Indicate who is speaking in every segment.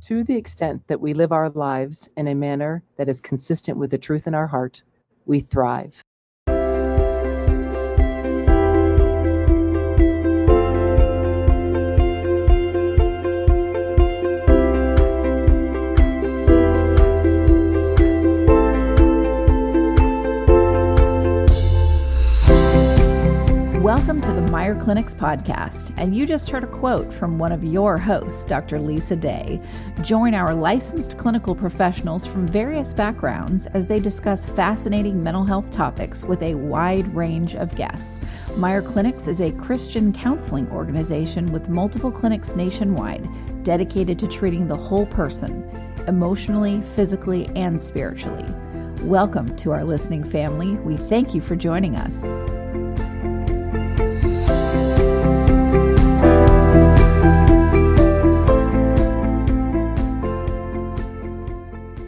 Speaker 1: To the extent that we live our lives in a manner that is consistent with the truth in our heart, we thrive.
Speaker 2: Welcome to the Meier Clinics podcast, and you just heard a quote from one of your hosts, Dr. Lisa Day. Join our licensed clinical professionals from various backgrounds as they discuss fascinating mental health topics with a wide range of guests. Meier Clinics is a Christian counseling organization with multiple clinics nationwide dedicated to treating the whole person, emotionally, physically, and spiritually. Welcome to our listening family. We thank you for joining us.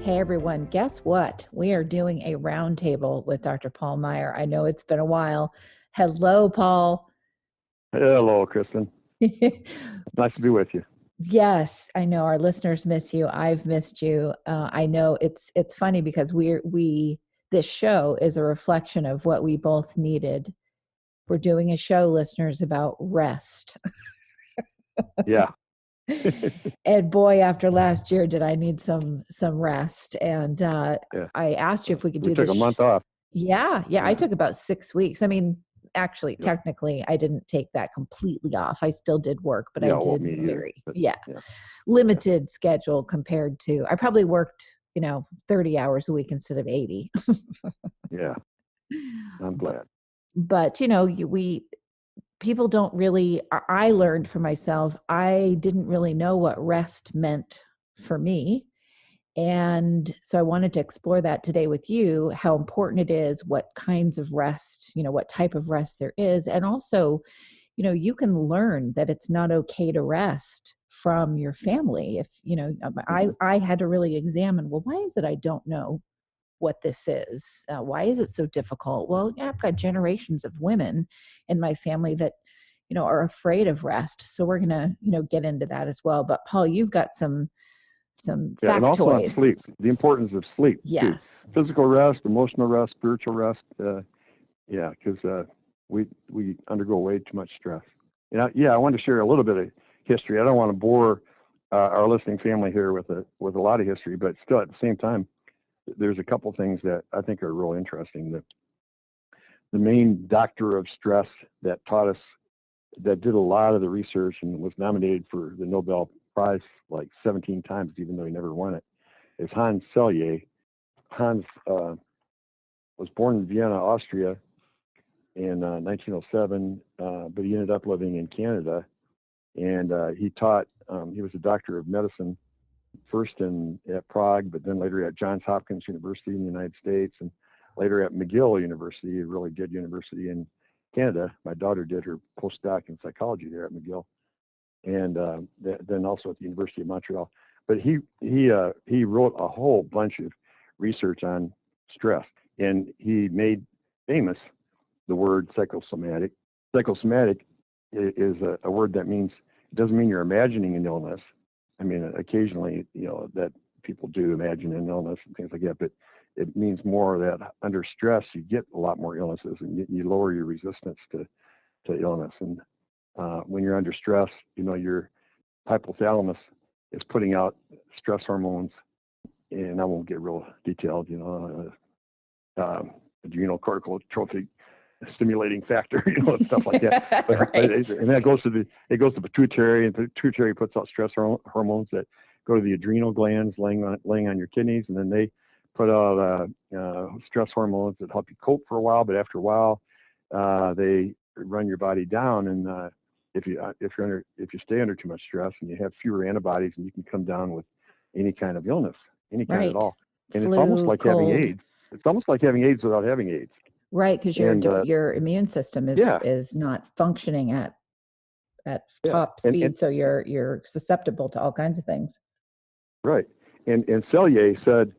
Speaker 2: Hey everyone, guess what? We are doing a roundtable with Dr. Paul Meier. I know it's been a while. Hello, Paul.
Speaker 3: Hello, Kristin. Nice to be with you.
Speaker 2: Yes, I know our listeners miss you. I've missed you. I know it's funny because this show is a reflection of what we both needed. We're doing a show, listeners, about rest.
Speaker 3: Yeah.
Speaker 2: And boy, after last year, did I need some rest. And I asked you if we could do this.
Speaker 3: We took a month off.
Speaker 2: Yeah. I took about 6 weeks. I mean, actually, technically, I didn't take that completely off. I still did work, but I did limited schedule compared to, I probably worked, 30 hours a week instead of 80.
Speaker 3: Yeah. I'm glad.
Speaker 2: But, people don't really, I learned for myself, I didn't really know what rest meant for me. And so I wanted to explore that today with you, how important it is, what kinds of rest, what type of rest there is. And also, you can learn that it's not okay to rest from your family. If, I had to really examine, well, why is it I don't know what this is? Why is it so difficult? Well, I've got generations of women in my family that, are afraid of rest. So we're going to, get into that as well. But Paul, you've got some factoids.
Speaker 3: And also on sleep, the importance of sleep.
Speaker 2: Yes.
Speaker 3: Too. Physical rest, emotional rest, spiritual rest. Because we undergo way too much stress. I wanted to share a little bit of history. I don't want to bore our listening family here with a lot of history, but still at the same time, there's a couple things that I think are real interesting. The main doctor of stress that taught us, that did a lot of the research and was nominated for the Nobel Prize like 17 times, even though he never won it, is Hans Selye. Hans was born in Vienna, Austria in 1907, but he ended up living in Canada. And he was a doctor of medicine, first at Prague, but then later at Johns Hopkins University in the United States, and later at McGill University, a really good university in Canada. My daughter did her postdoc in psychology there at McGill, and then also at the University of Montreal. But he wrote a whole bunch of research on stress, and he made famous the word psychosomatic. Psychosomatic is a word that means, it doesn't mean you're imagining an illness. I mean, occasionally, that people do imagine an illness and things like that, but it means more that under stress, you get a lot more illnesses and you lower your resistance to illness. And when you're under stress, your hypothalamus is putting out stress hormones, and I won't get real detailed, adrenal-cortical-trophic stimulating factor, and stuff like that.
Speaker 2: Right.
Speaker 3: And that goes to the pituitary, and the pituitary puts out stress hormones that go to the adrenal glands laying on your kidneys, and then they put out stress hormones that help you cope for a while. But after a while, they run your body down, and if you stay under too much stress, and you have fewer antibodies, and you can come down with any kind of illness, any kind at all. And
Speaker 2: Flu,
Speaker 3: it's almost like
Speaker 2: cold.
Speaker 3: having AIDS. It's almost like having AIDS without having AIDS.
Speaker 2: Right, because your immune system is not functioning at top speed, and so you're susceptible to all kinds of things.
Speaker 3: Right, and Selye said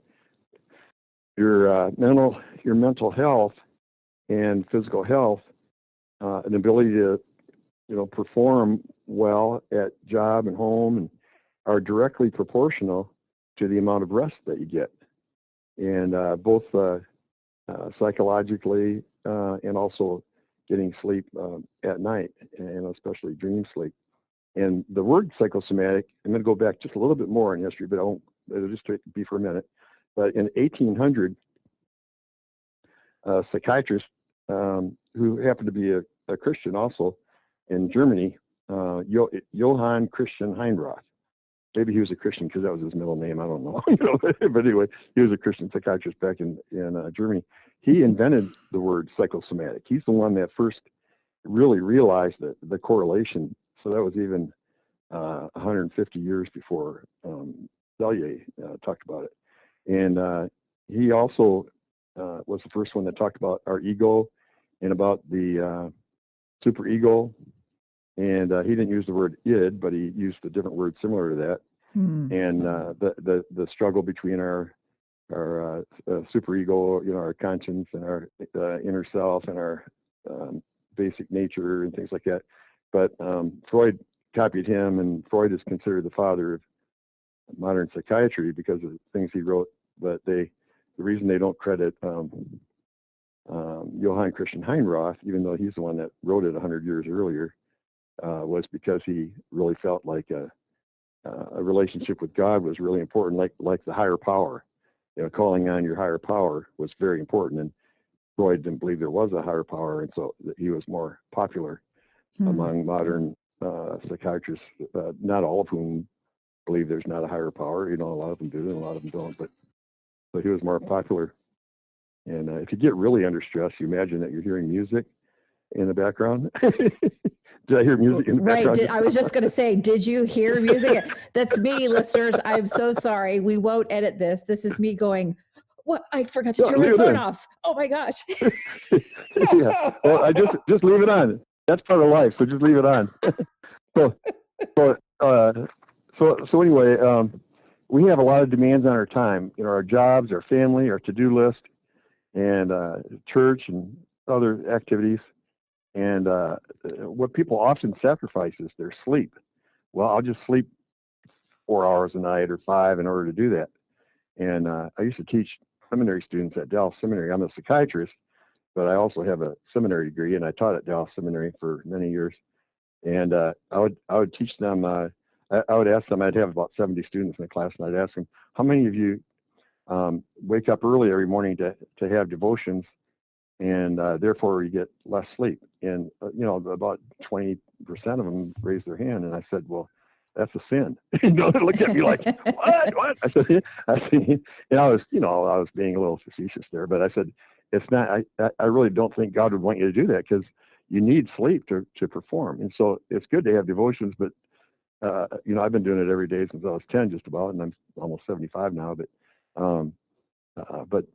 Speaker 3: your mental health and physical health, an ability to perform well at job and home, and are directly proportional to the amount of rest that you get, and both psychologically and also getting sleep at night, and especially dream sleep. And the word psychosomatic, I'm going to go back just a little bit more in history, but it'll just be for a minute. But in 1800, a psychiatrist who happened to be a Christian also in Germany, Johann Christian Heinroth. Maybe he was a Christian because that was his middle name. I don't know. But anyway, he was a Christian psychiatrist back in Germany. He invented the word psychosomatic. He's the one that first really realized the correlation. So that was even 150 years before Selye talked about it. And he also was the first one that talked about our ego and about the superego. And he didn't use the word id, but he used a different word similar to that. And the struggle between our superego, our conscience, and our inner self, and our basic nature, and things like that. But Freud copied him, and Freud is considered the father of modern psychiatry because of the things he wrote. But the reason they don't credit Johann Christian Heinroth, even though he's the one that wrote it 100 years earlier, was because he really felt like a relationship with God was really important, like the higher power. Calling on your higher power was very important, and Freud didn't believe there was a higher power, and so he was more popular among modern psychiatrists. Not all of whom believe there's not a higher power. A lot of them do, and a lot of them don't. But he was more popular. And if you get really under stress, you imagine that you're hearing music in the background. Did I hear music in the background?
Speaker 2: Right. I was just going to say, did you hear music? That's me, listeners. I'm so sorry. We won't edit this. This is me going, what? I forgot to turn my phone off. Oh my gosh.
Speaker 3: Yeah. Well, I just leave it on. That's part of life. So just leave it on. So anyway, we have a lot of demands on our time. Our jobs, our family, our to-do list, and church and other activities. And what people often sacrifice is their sleep. Well, I'll just sleep 4 hours a night or 5 in order to do that. And I used to teach seminary students at Dallas Seminary. I'm a psychiatrist, but I also have a seminary degree, and I taught at Dallas Seminary for many years. And I would teach them. I would ask them. I'd have about 70 students in the class, and I'd ask them, how many of you wake up early every morning to have devotions, and therefore you get less sleep? And about 20% of them raised their hand, and I said, well, that's a sin. They looked at me like, what? I said, and I was being a little facetious there, but I said, it's not. I really don't think God would want you to do that, because you need sleep to perform. And so it's good to have devotions, but I've been doing it every day since I was 10, just about, and I'm almost 75 now. But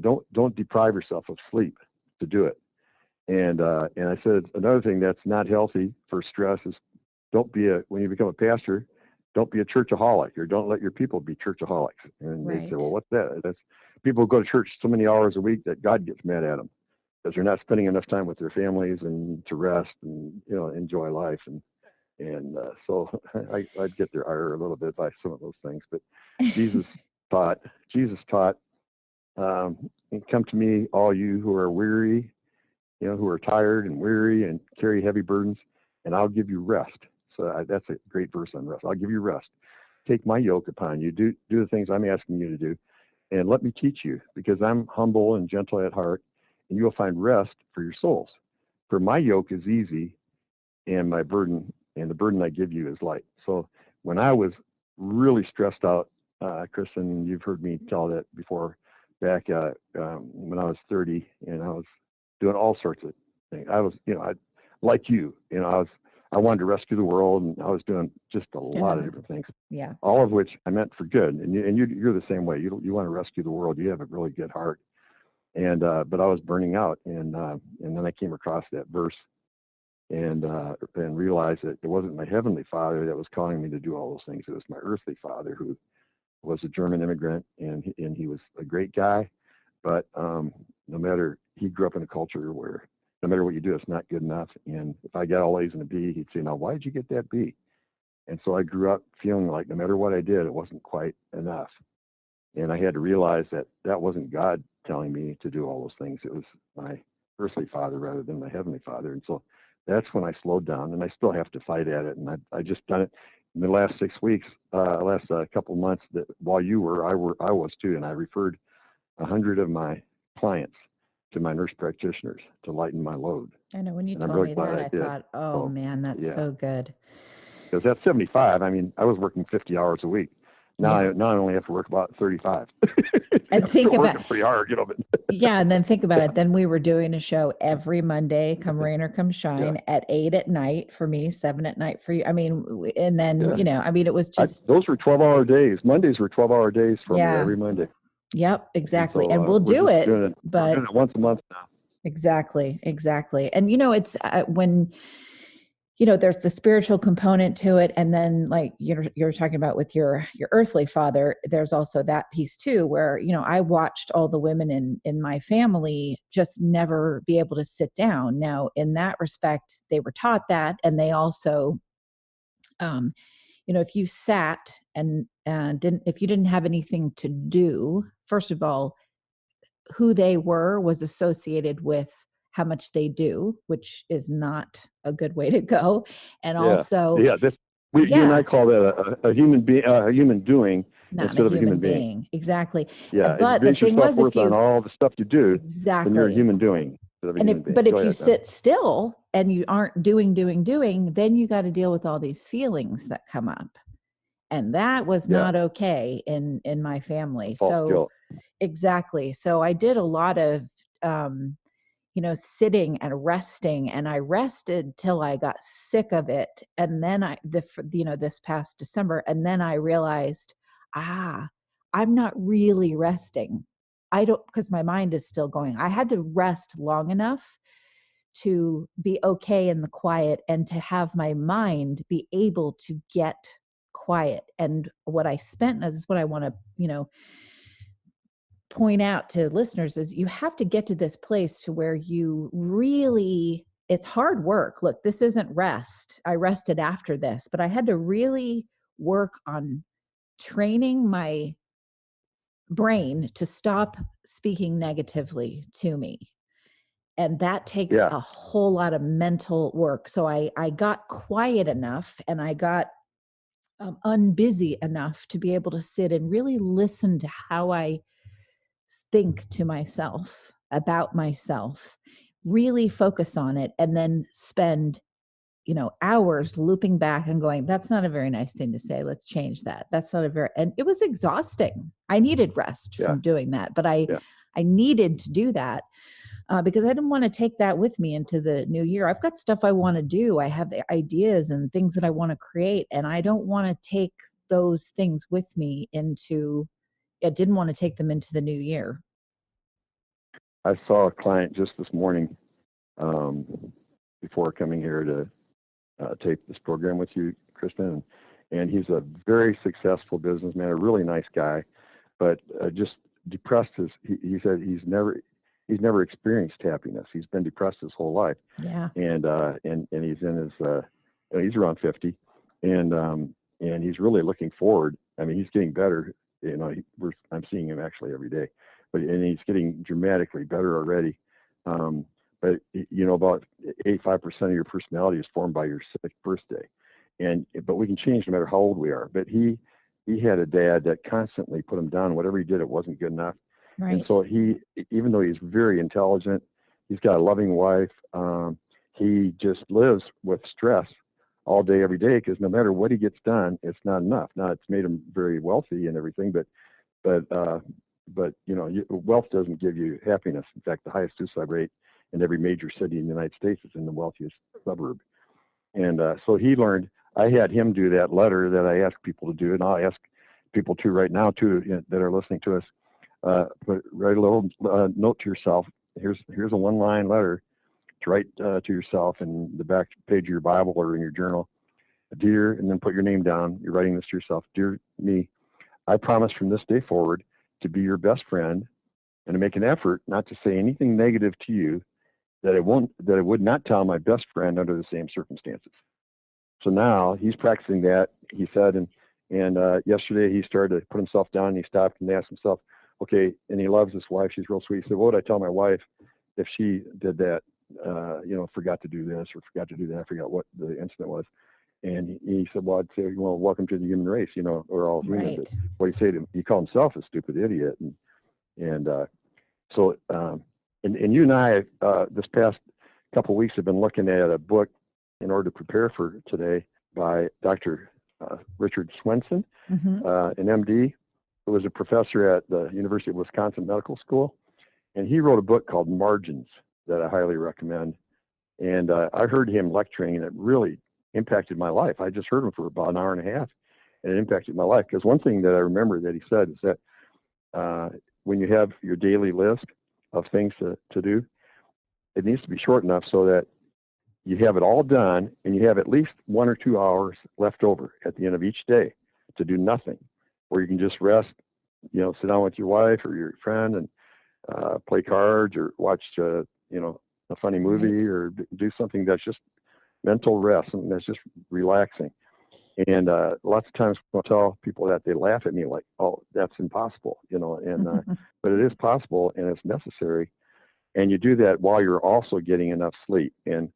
Speaker 3: don't deprive yourself of sleep to do it. And I said another thing that's not healthy for stress is when you become a pastor, don't be a churchaholic, or don't let your people be churchaholics. And
Speaker 2: Right.
Speaker 3: They say, well, what's that? That's people go to church so many hours a week that God gets mad at them because they're not spending enough time with their families and to rest and enjoy life. And so I'd get their ire a little bit by some of those things. But Jesus taught, come to me, all you who are weary, who are tired and weary and carry heavy burdens, and I'll give you rest. So that's a great verse on rest. I'll give you rest. Take my yoke upon you. Do the things I'm asking you to do, and let me teach you, because I'm humble and gentle at heart, and you will find rest for your souls. For my yoke is easy, and the burden I give you is light. So when I was really stressed out, Kristin, you've heard me tell that before, back when I was 30, and I was doing all sorts of things. I was, like you, I wanted to rescue the world, and I was doing just a lot of different things.
Speaker 2: Yeah.
Speaker 3: All of which I meant for good. And you're the same way. You want to rescue the world. You have a really good heart. And but I was burning out, and then I came across that verse, and realized that it wasn't my heavenly Father that was calling me to do all those things. It was my earthly father, who was a German immigrant, and he was a great guy, but he grew up in a culture where no matter what you do, it's not good enough. And if I got all A's and a B, he'd say, "Now, why did you get that B?" And so I grew up feeling like no matter what I did, it wasn't quite enough. And I had to realize that that wasn't God telling me to do all those things. It was my earthly father rather than my heavenly father. And so that's when I slowed down, and I still have to fight at it. And I just done it in the last 6 weeks, last couple of months. That while you were, I was too, and I referred 100 of my clients to my nurse practitioners to lighten my load.
Speaker 2: I know when you
Speaker 3: And I'm
Speaker 2: told
Speaker 3: really
Speaker 2: me
Speaker 3: glad
Speaker 2: that,
Speaker 3: I
Speaker 2: I
Speaker 3: did.
Speaker 2: thought, oh
Speaker 3: So,
Speaker 2: man, that's
Speaker 3: yeah,
Speaker 2: so good.
Speaker 3: because at 75, I mean, I was working 50 hours a week. Now,
Speaker 2: Yeah.
Speaker 3: now I only have to work about 35.
Speaker 2: And
Speaker 3: I'm
Speaker 2: think
Speaker 3: still
Speaker 2: about,
Speaker 3: working pretty hard, but
Speaker 2: yeah, and then think about it. Then we were doing a show every Monday, come rain or come shine,
Speaker 3: yeah,
Speaker 2: at 8 at night for me, 7 at night for you. I mean, and then,
Speaker 3: yeah.
Speaker 2: I mean, it was just,
Speaker 3: Those were 12-hour days. Mondays were 12-hour days for me
Speaker 2: yeah,
Speaker 3: every Monday.
Speaker 2: yep,
Speaker 3: And
Speaker 2: exactly.
Speaker 3: so
Speaker 2: And we'll
Speaker 3: we're
Speaker 2: do
Speaker 3: just
Speaker 2: it,
Speaker 3: doing it. We're
Speaker 2: but
Speaker 3: doing it once a month now.
Speaker 2: exactly. And, it's when, there's the spiritual component to it. And then like you're talking about with your earthly father, there's also that piece too, where, I watched all the women in my family just never be able to sit down. Now, in that respect, they were taught that. And they also, if you sat and if you didn't have anything to do, first of all, who they were was associated with how much they do, which is not a good way to go. And
Speaker 3: Yeah,
Speaker 2: also,
Speaker 3: yeah. You and I
Speaker 2: yeah,
Speaker 3: call that a human being, a human doing
Speaker 2: not a
Speaker 3: instead of a
Speaker 2: human
Speaker 3: human being.
Speaker 2: being. Exactly.
Speaker 3: Yeah, if you
Speaker 2: But the
Speaker 3: base your
Speaker 2: thing was,
Speaker 3: self-worth on all the stuff you do, then you're a
Speaker 2: exactly.
Speaker 3: human doing instead of a
Speaker 2: And
Speaker 3: human being.
Speaker 2: but
Speaker 3: Go
Speaker 2: if you
Speaker 3: ahead, then.
Speaker 2: sit still and you aren't doing, then you got to deal with all these feelings that come up. And that was
Speaker 3: Yeah,
Speaker 2: not okay in my family.
Speaker 3: false
Speaker 2: So
Speaker 3: guilt.
Speaker 2: exactly. So I did a lot of, sitting and resting, and I rested till I got sick of it. And then this past December, and then I realized, I'm not really resting. I don't, because my mind is still going. I had to rest long enough to be okay in the quiet and to have my mind be able to get quiet. And what I spent, this is what I want to, point out to listeners, is you have to get to this place to where you really, it's hard work. Look, this isn't rest. I rested after this, but I had to really work on training my brain to stop speaking negatively to me. And that takes
Speaker 3: Yeah,
Speaker 2: a whole lot of mental work. So I got quiet enough, and I got unbusy enough to be able to sit and really listen to how I think to myself about myself, really focus on it, and then spend, hours looping back and going, that's not a very nice thing to say. Let's change that. That's not a very, and it was exhausting. I needed rest
Speaker 3: yeah,
Speaker 2: from doing that, but I
Speaker 3: yeah.
Speaker 2: needed to do that because I didn't want to take that with me into the new year. I've got stuff I want to do. I have ideas and things that I want to create, and I don't want to take those things with me I didn't want to take them into the new year.
Speaker 3: I saw a client just this morning before coming here to tape this program with you, Kristin, and he's a very successful businessman, a really nice guy, but just depressed. He said he's never experienced happiness. He's been depressed his whole life,
Speaker 2: Yeah.
Speaker 3: and he's in his he's around 50, and he's really looking forward. I mean, he's getting better. I'm seeing him actually every day, and he's getting dramatically better already. But about 85% of your personality is formed by your 6th birthday, but we can change no matter how old we are. But he had a dad that constantly put him down. Whatever he did, it wasn't good enough.
Speaker 2: Right.
Speaker 3: And so even though he's very intelligent, he's got a loving wife. He just lives with stress all day, every day, because no matter what he gets done, it's not enough. Now, it's made him very wealthy and everything, but wealth doesn't give you happiness. In fact, the highest suicide rate in every major city in the United States is in the wealthiest suburb. And so he learned. I had him do that letter that I asked people to do, and I'll ask people to right now too that are listening to us. But write a little note to yourself. Here's a one-line letter to write to yourself in the back page of your Bible or in your journal. Dear, and then put your name down. You're writing this to yourself. Dear me, I promise from this day forward to be your best friend and to make an effort not to say anything negative to you that I would not tell my best friend under the same circumstances. So now he's practicing that, he said, and yesterday he started to put himself down and he stopped and asked himself, okay, and he loves his wife. She's real sweet. He said, what would I tell my wife if she did that, forgot to do this or forgot to do that, I forgot what the incident was. And he said, well, I'd say, well, welcome to the human race, we're all humans.
Speaker 2: Right.
Speaker 3: What he said, he called himself a stupid idiot. And you and I, this past couple of weeks have been looking at a book in order to prepare for today by Dr. Richard Swenson,
Speaker 2: Mm-hmm.
Speaker 3: an MD, who was a professor at the University of Wisconsin Medical School. And he wrote a book called Margins that I highly recommend. And I heard him lecturing, and it really impacted my life. I just heard him for about an hour and a half, and it impacted my life. Because one thing that I remember that he said is that when you have your daily list of things to do, it needs to be short enough so that you have it all done and you have at least 1 or 2 hours left over at the end of each day to do nothing, where you can just rest, sit down with your wife or your friend and play cards or watch, a funny movie,
Speaker 2: Right.
Speaker 3: or do something that's just mental rest and that's just relaxing. And lots of times when I tell people that, they laugh at me like, oh, that's impossible, but it is possible and it's necessary. And you do that while you're also getting enough sleep. And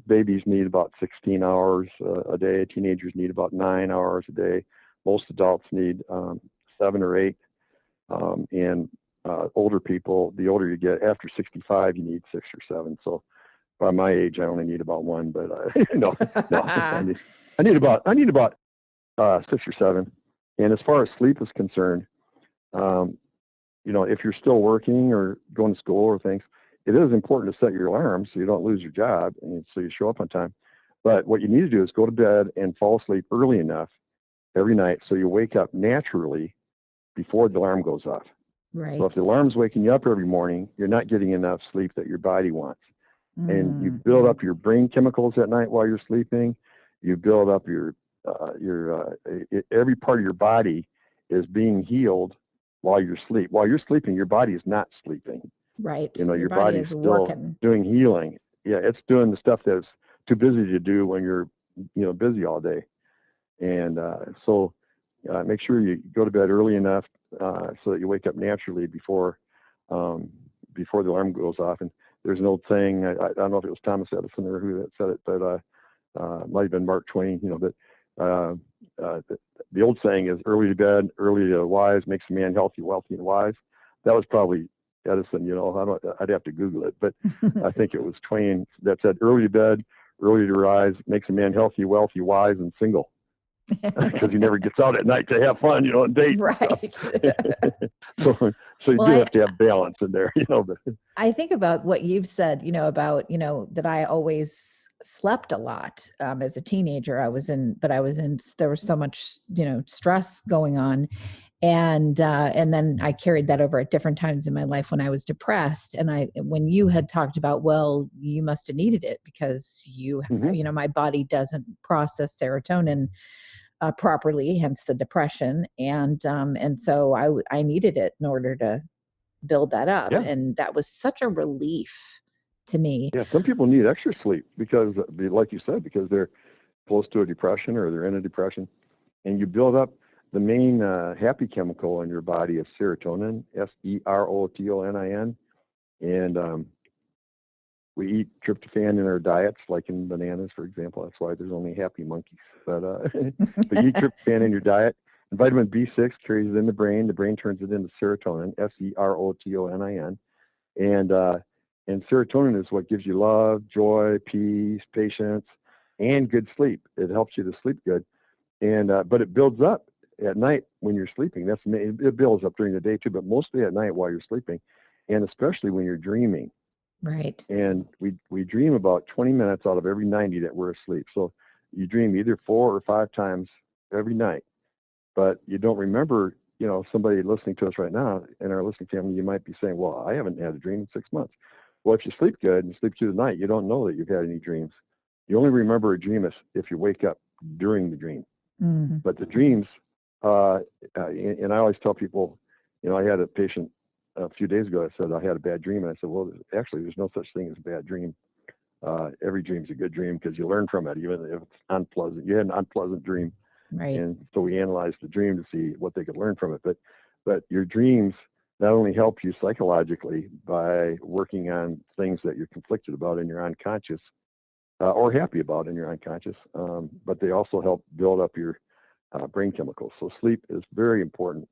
Speaker 3: babies need about 16 hours a day. Teenagers need about 9 hours a day. Most adults need 7 or 8. And older people, the older you get, after 65, you need 6 or 7. So by my age, I only need about 1, but no, I need about 6 or 7. And as far as sleep is concerned, if you're still working or going to school or things, it is important to set your alarm so you don't lose your job and so you show up on time. But what you need to do is go to bed and fall asleep early enough every night so you wake up naturally before the alarm goes off.
Speaker 2: Right.
Speaker 3: So if the alarm's waking you up every morning, you're not getting enough sleep that your body wants. And you build up your brain chemicals at night while you're sleeping. You build up every part of your body is being healed while you're asleep. While you're sleeping, your body is not sleeping.
Speaker 2: Right.
Speaker 3: Your
Speaker 2: body
Speaker 3: body's
Speaker 2: is
Speaker 3: still
Speaker 2: working.
Speaker 3: doing healing. Yeah, it's doing the stuff that's too busy to do when you're, busy all day. And so make sure you go to bed early enough so that you wake up naturally before the alarm goes off. And there's an old saying, I don't know if it was Thomas Edison or who that said it, but it might have been Mark Twain, but the old saying is early to bed, early to wise makes a man healthy, wealthy, and wise. That was probably Edison, I'd have to Google it, but I think it was Twain that said early to bed, early to rise makes a man healthy, wealthy, wise, and single. Because he never gets out at night to have fun, and date.
Speaker 2: Right.
Speaker 3: So you do have to have balance in there, But
Speaker 2: I think about what you've said, about, that I always slept a lot as a teenager. There was so much, stress going on. And then I carried that over at different times in my life when I was depressed. And when you had talked about, well, you must have needed it because my body doesn't process serotonin properly, hence the depression. And so I needed it in order to build that up.
Speaker 3: Yeah.
Speaker 2: And that was such a relief to me.
Speaker 3: Yeah, some people need extra sleep because, like you said, because they're close to a depression or they're in a depression, and you build up the main happy chemical in your body is serotonin, serotonin, and we eat tryptophan in our diets, like in bananas, for example. That's why there's only happy monkeys. But you eat tryptophan in your diet. And vitamin B6 carries it in the brain. The brain turns it into serotonin, serotonin. And serotonin is what gives you love, joy, peace, patience, and good sleep. It helps you to sleep good. And but it builds up at night when you're sleeping. It builds up during the day too, but mostly at night while you're sleeping, and especially when you're dreaming.
Speaker 2: Right.
Speaker 3: And we dream about 20 minutes out of every 90 that we're asleep. So you dream either 4 or 5 times every night, but you don't remember. Somebody listening to us right now in our listening family, you might be saying, well, I haven't had a dream in 6 months. Well, if you sleep good and sleep through the night, you don't know that you've had any dreams. You only remember a dream if you wake up during the dream.
Speaker 2: Mm-hmm.
Speaker 3: But the dreams, and I always tell people, I had a patient a few days ago that said I had a bad dream, and I said, well, actually, there's no such thing as a bad dream. every dream's a good dream because you learn from it, even if it's unpleasant. You had an unpleasant dream,
Speaker 2: Right.
Speaker 3: and so we analyzed the dream to see what they could learn from it. But your dreams not only help you psychologically by working on things that you're conflicted about in your unconscious, or happy about in your unconscious, but they also help build up your brain chemicals. So sleep is very important.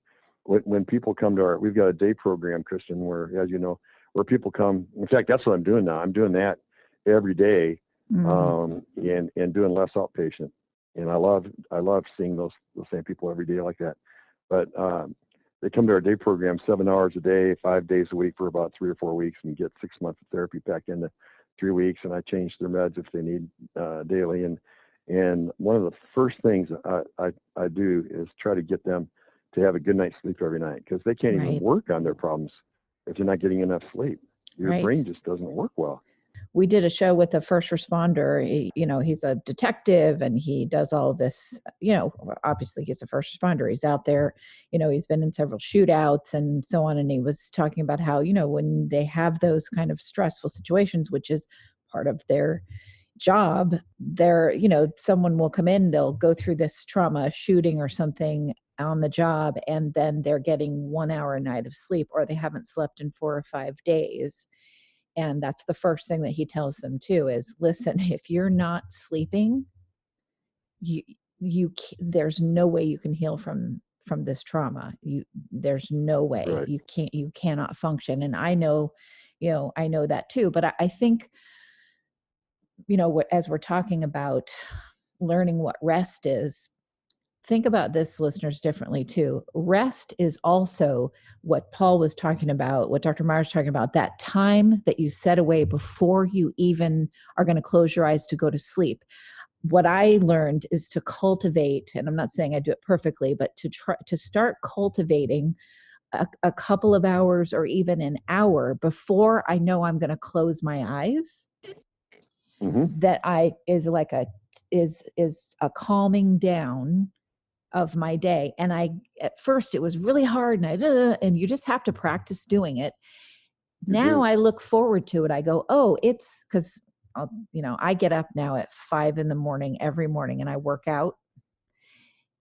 Speaker 3: When people come to we've got a day program, Kristin, where, as you know, where people come. In fact, that's what I'm doing now. I'm doing that every day, and doing less outpatient. And I love seeing those same people every day like that. But they come to our day program 7 hours a day, 5 days a week for about 3 or 4 weeks, and get 6 months of therapy packed into 3 weeks. And I change their meds if they need daily. And one of the first things I do is try to get them to have a good night's sleep every night, because they can't even work on their problems if they're not getting enough sleep. Your brain just doesn't work well.
Speaker 2: We did a show with a first responder. He's a detective and he does all this, obviously he's a first responder. He's out there, he's been in several shootouts and so on. And he was talking about how, when they have those kind of stressful situations, which is part of their job, someone will come in, they'll go through this trauma, shooting or something on the job, and then they're getting 1 hour a night of sleep, or they haven't slept in 4 or 5 days. And that's the first thing that he tells them too, is listen, if you're not sleeping, there's no way you can heal from this trauma. There's no way.
Speaker 3: Right.
Speaker 2: You cannot function. And I know that too, but I think, as we're talking about learning what rest is, think about this, listeners, differently too. Rest is also what Paul was talking about, what Dr. Meyer's talking about, that time that you set away before you even are going to close your eyes to go to sleep. What I learned is to cultivate, and I'm not saying I do it perfectly, but to start cultivating a couple of hours or even an hour before I know I'm going to close my eyes. That is a calming down of my day. And at first it was really hard, and you just have to practice doing it. Now I look forward to it. I go, it's because I get up now at 5 a.m. every morning and I work out,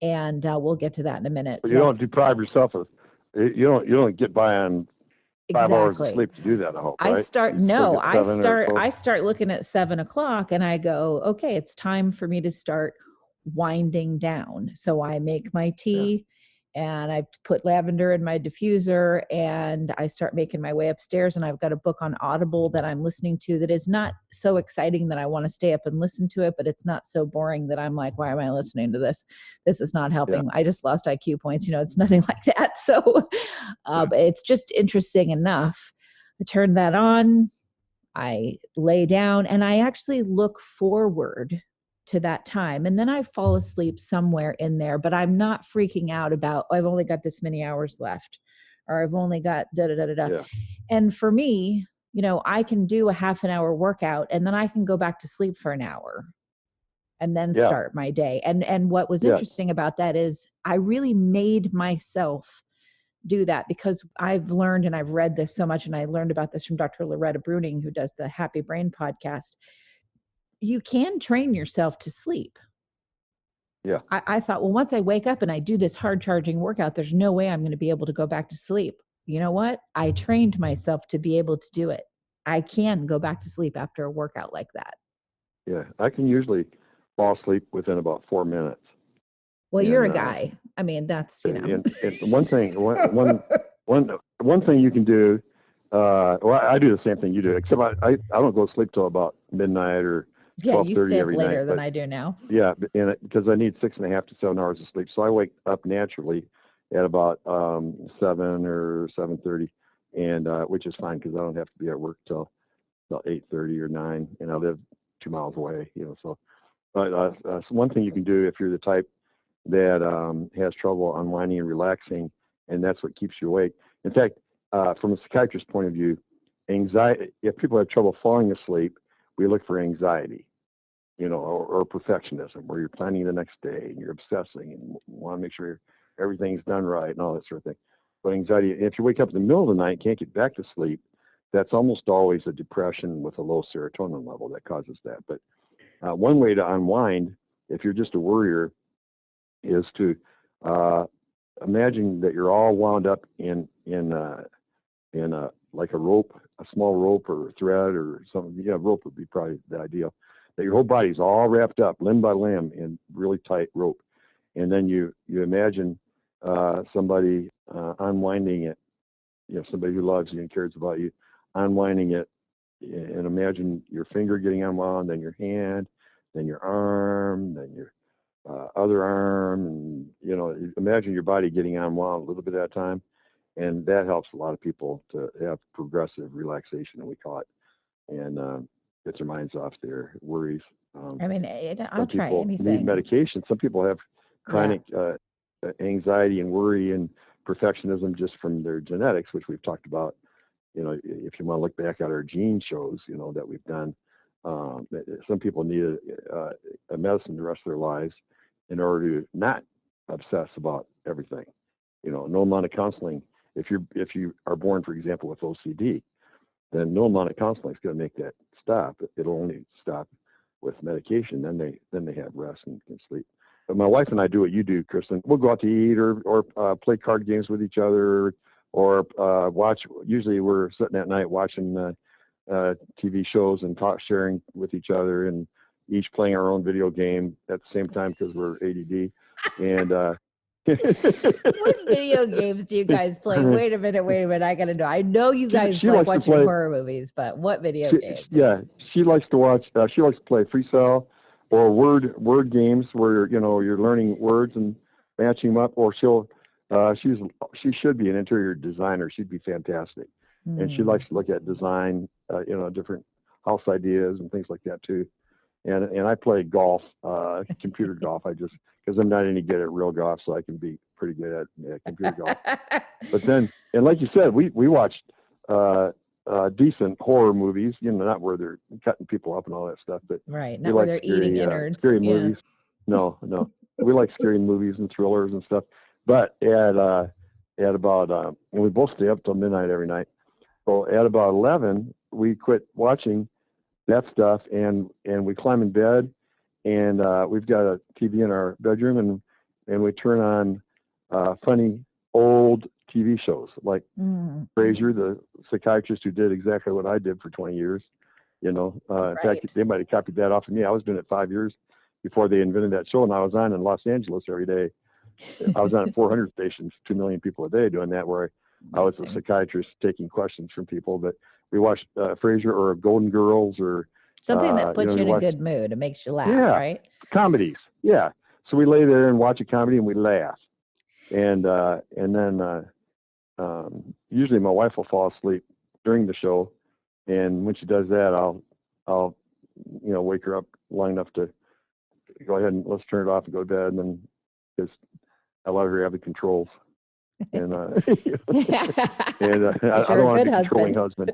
Speaker 2: and we'll get to that in a minute.
Speaker 3: But you don't deprive yourself of, you don't get by on 5 hours of sleep to do that, I hope, right?
Speaker 2: I start looking at 7 o'clock and I go, okay, it's time for me to start winding down. So I make my tea and I put lavender in my diffuser, and I start making my way upstairs, and I've got a book on Audible that I'm listening to that is not so exciting that I want to stay up and listen to it, but it's not so boring that I'm like, why am I listening to this? This is not helping. I just lost IQ points. It's nothing like that. So but it's just interesting enough. I turn that on, I lay down, and I actually look forward to that time. And then I fall asleep somewhere in there, but I'm not freaking out about, I've only got this many hours left, or I've only got da-da-da-da-da.
Speaker 3: Yeah.
Speaker 2: And for me, I can do a half an hour workout and then I can go back to sleep for an hour and then start my day. And what was interesting about that is I really made myself do that, because I've learned, and I've read this so much, and I learned about this from Dr. Loretta Bruning, who does the Happy Brain podcast. You can train yourself to sleep.
Speaker 3: Yeah.
Speaker 2: I thought, well, once I wake up and I do this hard charging workout, there's no way I'm going to be able to go back to sleep. You know what? I trained myself to be able to do it. I can go back to sleep after a workout like that.
Speaker 3: Yeah. I can usually fall asleep within about 4 minutes.
Speaker 2: Well, you're a guy. I mean, that's,
Speaker 3: And one thing you can do, I do the same thing you do, except I don't go to sleep till about midnight or 12:30
Speaker 2: you stay up
Speaker 3: every
Speaker 2: later
Speaker 3: night,
Speaker 2: than I do now.
Speaker 3: Yeah, because I need 6.5 to 7 hours of sleep. So I wake up naturally at about 7 or 7:30, and which is fine because I don't have to be at work till about 8:30 or 9, and I live 2 miles away. So, but so one thing you can do if you're the type that has trouble unwinding and relaxing, and that's what keeps you awake. In fact, from a psychiatrist's point of view, anxiety. If people have trouble falling asleep, we look for anxiety, or perfectionism, where you're planning the next day and you're obsessing and want to make sure everything's done right and all that sort of thing. But anxiety, if you wake up in the middle of the night and can't get back to sleep, that's almost always a depression with a low serotonin level that causes that. But one way to unwind, if you're just a worrier, is to imagine that you're all wound up in a like a rope, a small rope or a thread or something. Yeah, rope would be probably the ideal. That your whole body's all wrapped up limb by limb in really tight rope, and then you imagine somebody unwinding it. Somebody who loves you and cares about you, unwinding it, and imagine your finger getting unwound, then your hand, then your arm, then your other arm, and imagine your body getting unwound a little bit at a time, and that helps a lot of people to have progressive relaxation, we call it, and gets their minds off their worries.
Speaker 2: I mean, I'll try
Speaker 3: people
Speaker 2: anything.
Speaker 3: need medication. Some people have chronic anxiety and worry and perfectionism just from their genetics, which we've talked about. If you want to look back at our gene shows, that we've done, some people need a medicine the rest of their lives in order to not obsess about everything. No amount of counseling. If you are born, for example, with OCD, then no amount of counseling is going to make that stop. It'll only stop with medication. Then they have rest and can sleep. But my wife and I do what you do, Kristin. We'll go out to eat or play card games with each other, or watch. Usually we're sitting at night watching TV shows and sharing with each other, and each playing our own video game at the same time because we're ADD. And
Speaker 2: what video games do you guys play? Wait a minute. I gotta know. I know you guys like watching horror movies, but what video games?
Speaker 3: Yeah, she likes to watch. She likes to play freestyle or word games where you're learning words and matching them up. Or she should be an interior designer. She'd be fantastic, and she likes to look at design, different house ideas and things like that too. And I play golf, computer golf. Because I'm not any good at real golf, so I can be pretty good at computer golf. But then, and like you said, we watched decent horror movies, not where they're cutting people up and all that stuff, but
Speaker 2: right, not where they're eating innards.
Speaker 3: Scary movies. No, we like scary movies and thrillers and stuff. But at about, and we both stay up till midnight every night. So at about 11, we quit watching that stuff, and we climb in bed, and we've got a TV in our bedroom, and we turn on funny old TV shows like Frasier, the psychiatrist who did exactly what I did for 20 years. In fact, they might have copied that off of me. I was doing it 5 years before they invented that show, and I was on in Los Angeles every day. I was on at 400 stations, 2 million people a day doing that, where I was a psychiatrist taking questions from people. But we watched Frasier or Golden Girls or
Speaker 2: something that puts you in a good mood and makes you laugh, right?
Speaker 3: Comedies, yeah. So we lay there and watch a comedy and we laugh, and then usually my wife will fall asleep during the show, and when she does that, I'll wake her up long enough to go ahead and let's turn it off and go to bed, and then because I let her have the controls. And I don't want to be a controlling husband.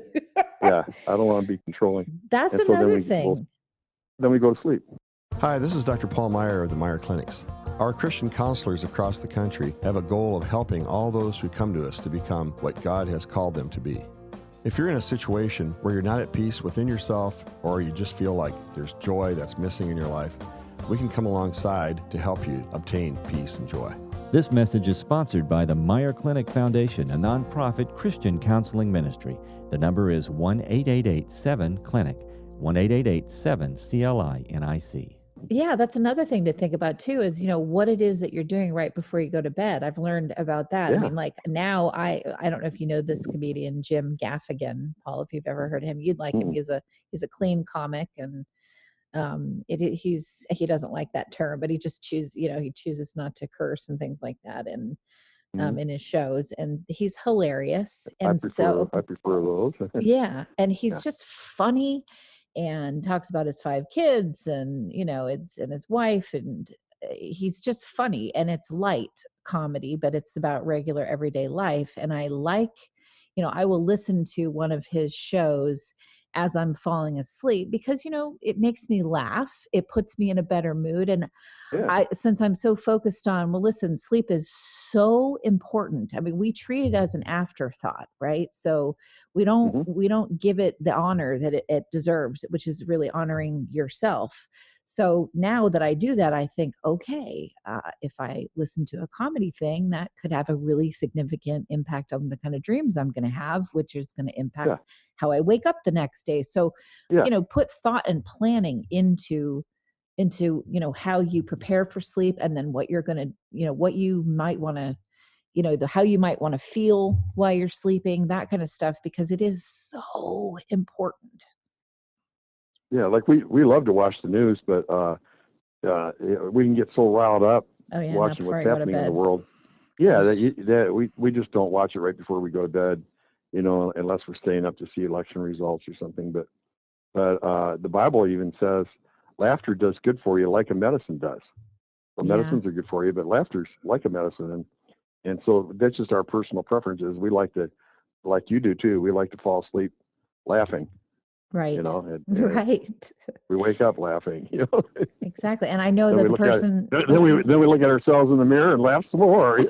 Speaker 3: Yeah, I don't want to be controlling.
Speaker 2: That's another thing.
Speaker 3: Then we go to sleep.
Speaker 4: Hi, this is Dr. Paul Meier of the Meier Clinics. Our Christian counselors across the country have a goal of helping all those who come to us to become what God has called them to be. If you're in a situation where you're not at peace within yourself, or you just feel like there's joy that's missing in your life, we can come alongside to help you obtain peace and joy.
Speaker 5: This message is sponsored by the Meier Clinic Foundation, a nonprofit Christian counseling ministry. The number is 1-888-7-CLINIC, 1-888-7-CLINIC.
Speaker 2: Yeah, that's another thing to think about too, is, what it is that you're doing right before you go to bed. I've learned about that. Yeah. I mean, like now I don't know if you know this comedian, Jim Gaffigan, Paul, if you've ever heard him, you'd like him. He's a clean comic, and he doesn't like that term, but he just he chooses not to curse and things like that, and in his shows, and he's hilarious. And
Speaker 3: I prefer those.
Speaker 2: Yeah, and he's just funny, and talks about his 5 kids, and and his wife, and he's just funny, and it's light comedy, but it's about regular everyday life. And I like, I will listen to one of his shows, as I'm falling asleep because, it makes me laugh. It puts me in a better mood. And
Speaker 3: Yeah.
Speaker 2: since I'm so focused on, well, listen, sleep is so important. I mean, we treat it as an afterthought, right? So we don't give it the honor that it deserves, which is really honoring yourself. So now that I do that, I think, okay, if I listen to a comedy thing, that could have a really significant impact on the kind of dreams I'm going to have, which is going to impact how I wake up the next day. So, put thought and planning into how you prepare for sleep, and then what you're going to, what you might want to, how you might want to feel while you're sleeping, that kind of stuff, because it is so important.
Speaker 3: Yeah, like we love to watch the news, but we can get so riled up watching what's happening in the world. Yeah, that we just don't watch it right before we go to bed, unless we're staying up to see election results or something. But the Bible even says laughter does good for you, like a medicine does. Well, medicines are good for you, but laughter's like a medicine, and so that's just our personal preferences. We like to, like you do too. We like to fall asleep laughing.
Speaker 2: Right.
Speaker 3: Right. We wake up laughing,
Speaker 2: Exactly. And I know that the person.
Speaker 3: Then we look at ourselves in the mirror and laugh some more. And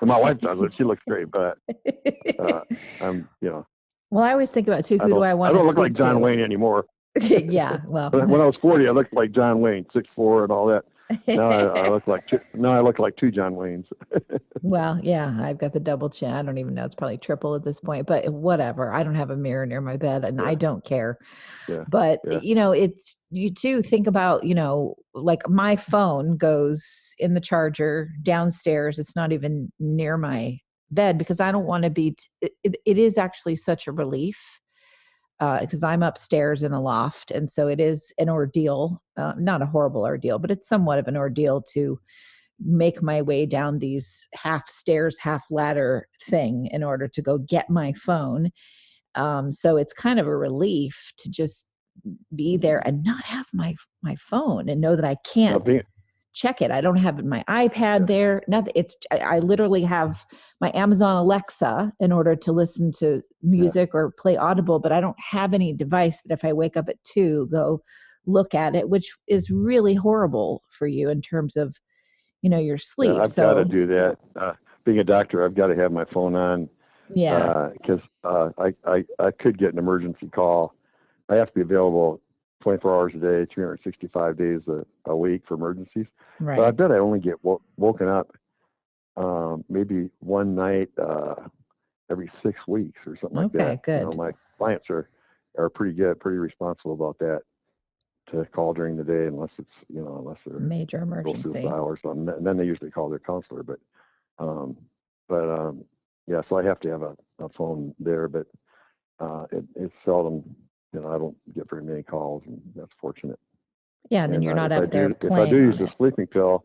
Speaker 3: my wife does it. She looks great, but I'm.
Speaker 2: Well, I always think about too. Who do I want to speak to? I
Speaker 3: don't look like John Wayne anymore.
Speaker 2: Yeah. Well,
Speaker 3: when I was 40, I looked like John Wayne, 6'4" and all that. Now I look like two John Waynes.
Speaker 2: Well, yeah, I've got the double chin. I don't even know. It's probably triple at this point, but whatever. I don't have a mirror near my bed, and I don't care.
Speaker 3: Yeah.
Speaker 2: But, it's, you too think about, like my phone goes in the charger downstairs. It's not even near my bed because I don't want to be, it is actually such a relief. Because I'm upstairs in a loft. And so it is an ordeal, not a horrible ordeal, but it's somewhat of an ordeal to make my way down these half stairs, half ladder thing in order to go get my phone. So it's kind of a relief to just be there and not have my phone and know that I can't check it. I don't have my iPad there. Nothing. I literally have my Amazon Alexa in order to listen to music or play Audible, but I don't have any device that if I wake up at 2, go look at it, which is really horrible for you in terms of, your sleep.
Speaker 3: Yeah, I've got to do that. Being a doctor, I've got to have my phone on.
Speaker 2: Yeah.
Speaker 3: Because I could get an emergency call. I have to be available 24 hours a day, 365 days a week for emergencies.
Speaker 2: Right.
Speaker 3: But I bet I only get woken up maybe one night every 6 weeks or something like that.
Speaker 2: Okay, good.
Speaker 3: My clients are pretty good, pretty responsible about that, to call during the day unless it's unless they're
Speaker 2: major emergency
Speaker 3: or something. And then they usually call their counselor. But so I have to have a phone there, but it's seldom. I don't get very many calls, and that's fortunate.
Speaker 2: Yeah, and then you're not up there playing.
Speaker 3: If I do use a sleeping pill,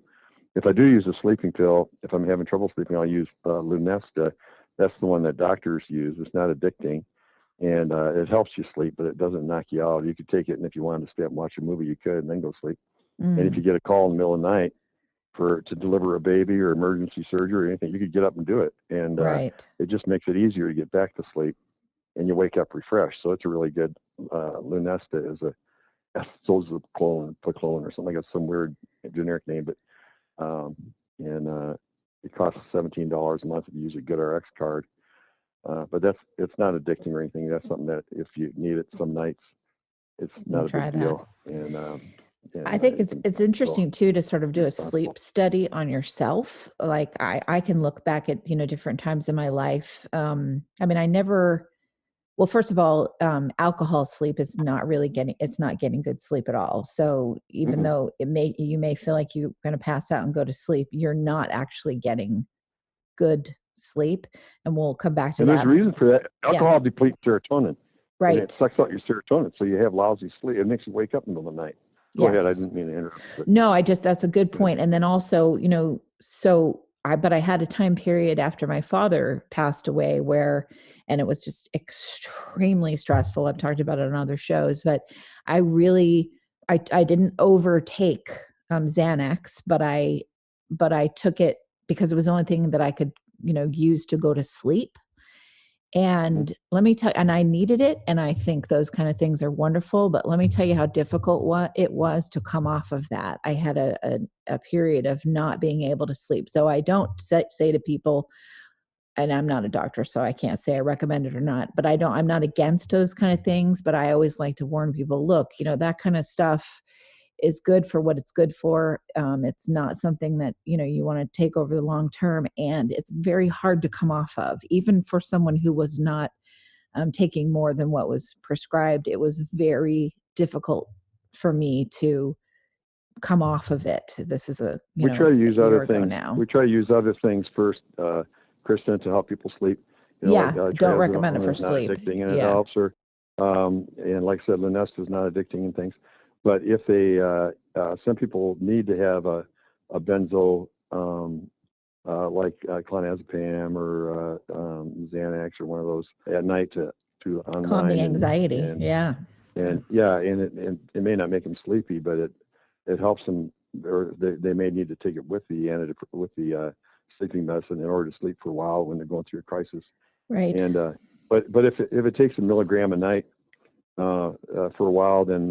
Speaker 3: if I'm having trouble sleeping, I'll use Lunesta. That's the one that doctors use. It's not addicting, and it helps you sleep, but it doesn't knock you out. You could take it, and if you wanted to stay up and watch a movie, you could, and then go sleep. And if you get a call in the middle of the night to deliver a baby or emergency surgery or anything, you could get up and do it, and it just makes it easier to get back to sleep, and you wake up refreshed. So it's a really good. Lunesta is Clone or something like that, some weird generic name, but it costs $17 a month if you use a GoodRx card. But it's not addicting or anything. That's something that if you need it some nights, it's not a big deal. And
Speaker 2: I think it's interesting too to sort of do a sleep study on yourself. Like I can look back at different times in my life. Well, first of all, alcohol sleep is not getting good sleep at all. So even though you may feel like you're going to pass out and go to sleep, you're not actually getting good sleep. And we'll come back to that.
Speaker 3: There's a reason for that. Alcohol depletes serotonin.
Speaker 2: Right.
Speaker 3: And it sucks out your serotonin. So you have lousy sleep. It makes you wake up in the middle of the night. Go ahead. I didn't mean to interrupt. But.
Speaker 2: No, that's a good point. And then also, but I had a time period after my father passed away and it was just extremely stressful. I've talked about it on other shows, but I didn't overtake Xanax, but I took it because it was the only thing that I could, use to go to sleep. And let me tell you, and I needed it. And I think those kind of things are wonderful, but let me tell you how difficult it was to come off of that. I had a period of not being able to sleep. So I don't say to people, and I'm not a doctor, so I can't say I recommend it or not, but I'm not against those kind of things, but I always like to warn people, look, that kind of stuff is good for what it's good for. It's not something that, you want to take over the long term, and it's very hard to come off of, even for someone who was not taking more than what was prescribed. It was very difficult for me to come off of it. This is
Speaker 3: we try to use other things
Speaker 2: now.
Speaker 3: We try to use other things first, Kristin, to help people sleep.
Speaker 2: Don't recommend it for sleep.
Speaker 3: Not addicting, and it helps her. And like I said, Lunesta is not addicting and things. But if they, some people need to have a benzo, like clonazepam or Xanax or one of those at night to unwind,
Speaker 2: calm the anxiety. And
Speaker 3: it may not make them sleepy, but it helps them, or they may need to take it with the sleeping medicine in order to sleep for a while when they're going through a crisis.
Speaker 2: Right.
Speaker 3: And but if it takes a milligram a night for a while, then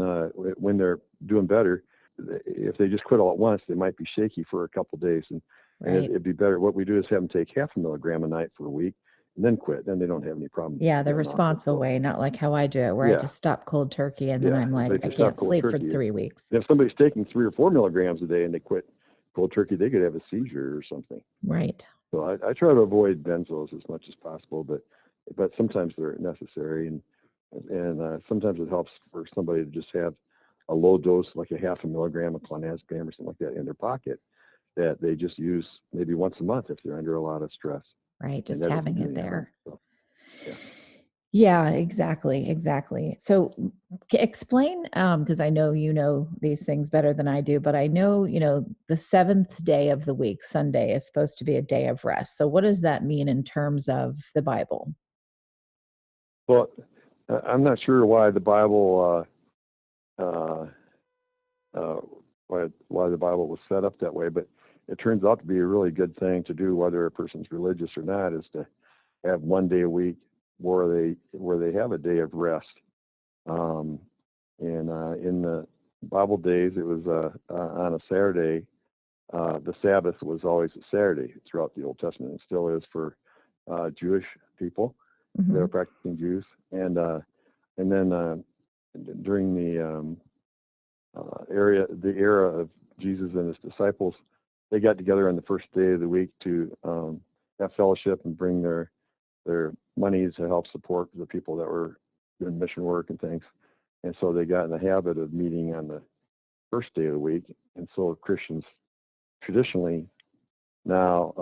Speaker 3: when they're doing better, if they just quit all at once, they might be shaky for a couple of days, and it'd be better. What we do is have them take half a milligram a night for a week and then quit. Then they don't have any problem.
Speaker 2: Yeah, the responsible way, not like how I do it, where I just stop cold turkey and then I'm like, I can't sleep for 3 weeks.
Speaker 3: If somebody's taking 3 or 4 milligrams a day and they quit cold turkey, they could have a seizure or something.
Speaker 2: Right.
Speaker 3: So I try to avoid benzos as much as possible, but sometimes they're necessary, and sometimes it helps for somebody to just have a low dose, like a half a milligram of clonazepam or something like that in their pocket, that they just use maybe once a month if they're under a lot of stress.
Speaker 2: Right, just having it there.
Speaker 3: So,
Speaker 2: yeah, exactly. So explain, because I know you know these things better than I do, but I know, the 7th day of the week, Sunday, is supposed to be a day of rest. So what does that mean in terms of the Bible?
Speaker 3: Well, I'm not sure why the Bible, why the Bible was set up that way, but it turns out to be a really good thing to do, whether a person's religious or not, is to have one day a week where they have a day of rest. And in the Bible days, it was on a Saturday. The Sabbath was always a Saturday throughout the Old Testament, and still is for Jewish people.
Speaker 2: Mm-hmm.
Speaker 3: They're practicing Jews, and then during the era of Jesus and his disciples, they got together on the first day of the week to have fellowship and bring their monies to help support the people that were doing mission work and things. And so they got in the habit of meeting on the first day of the week. And so Christians traditionally now,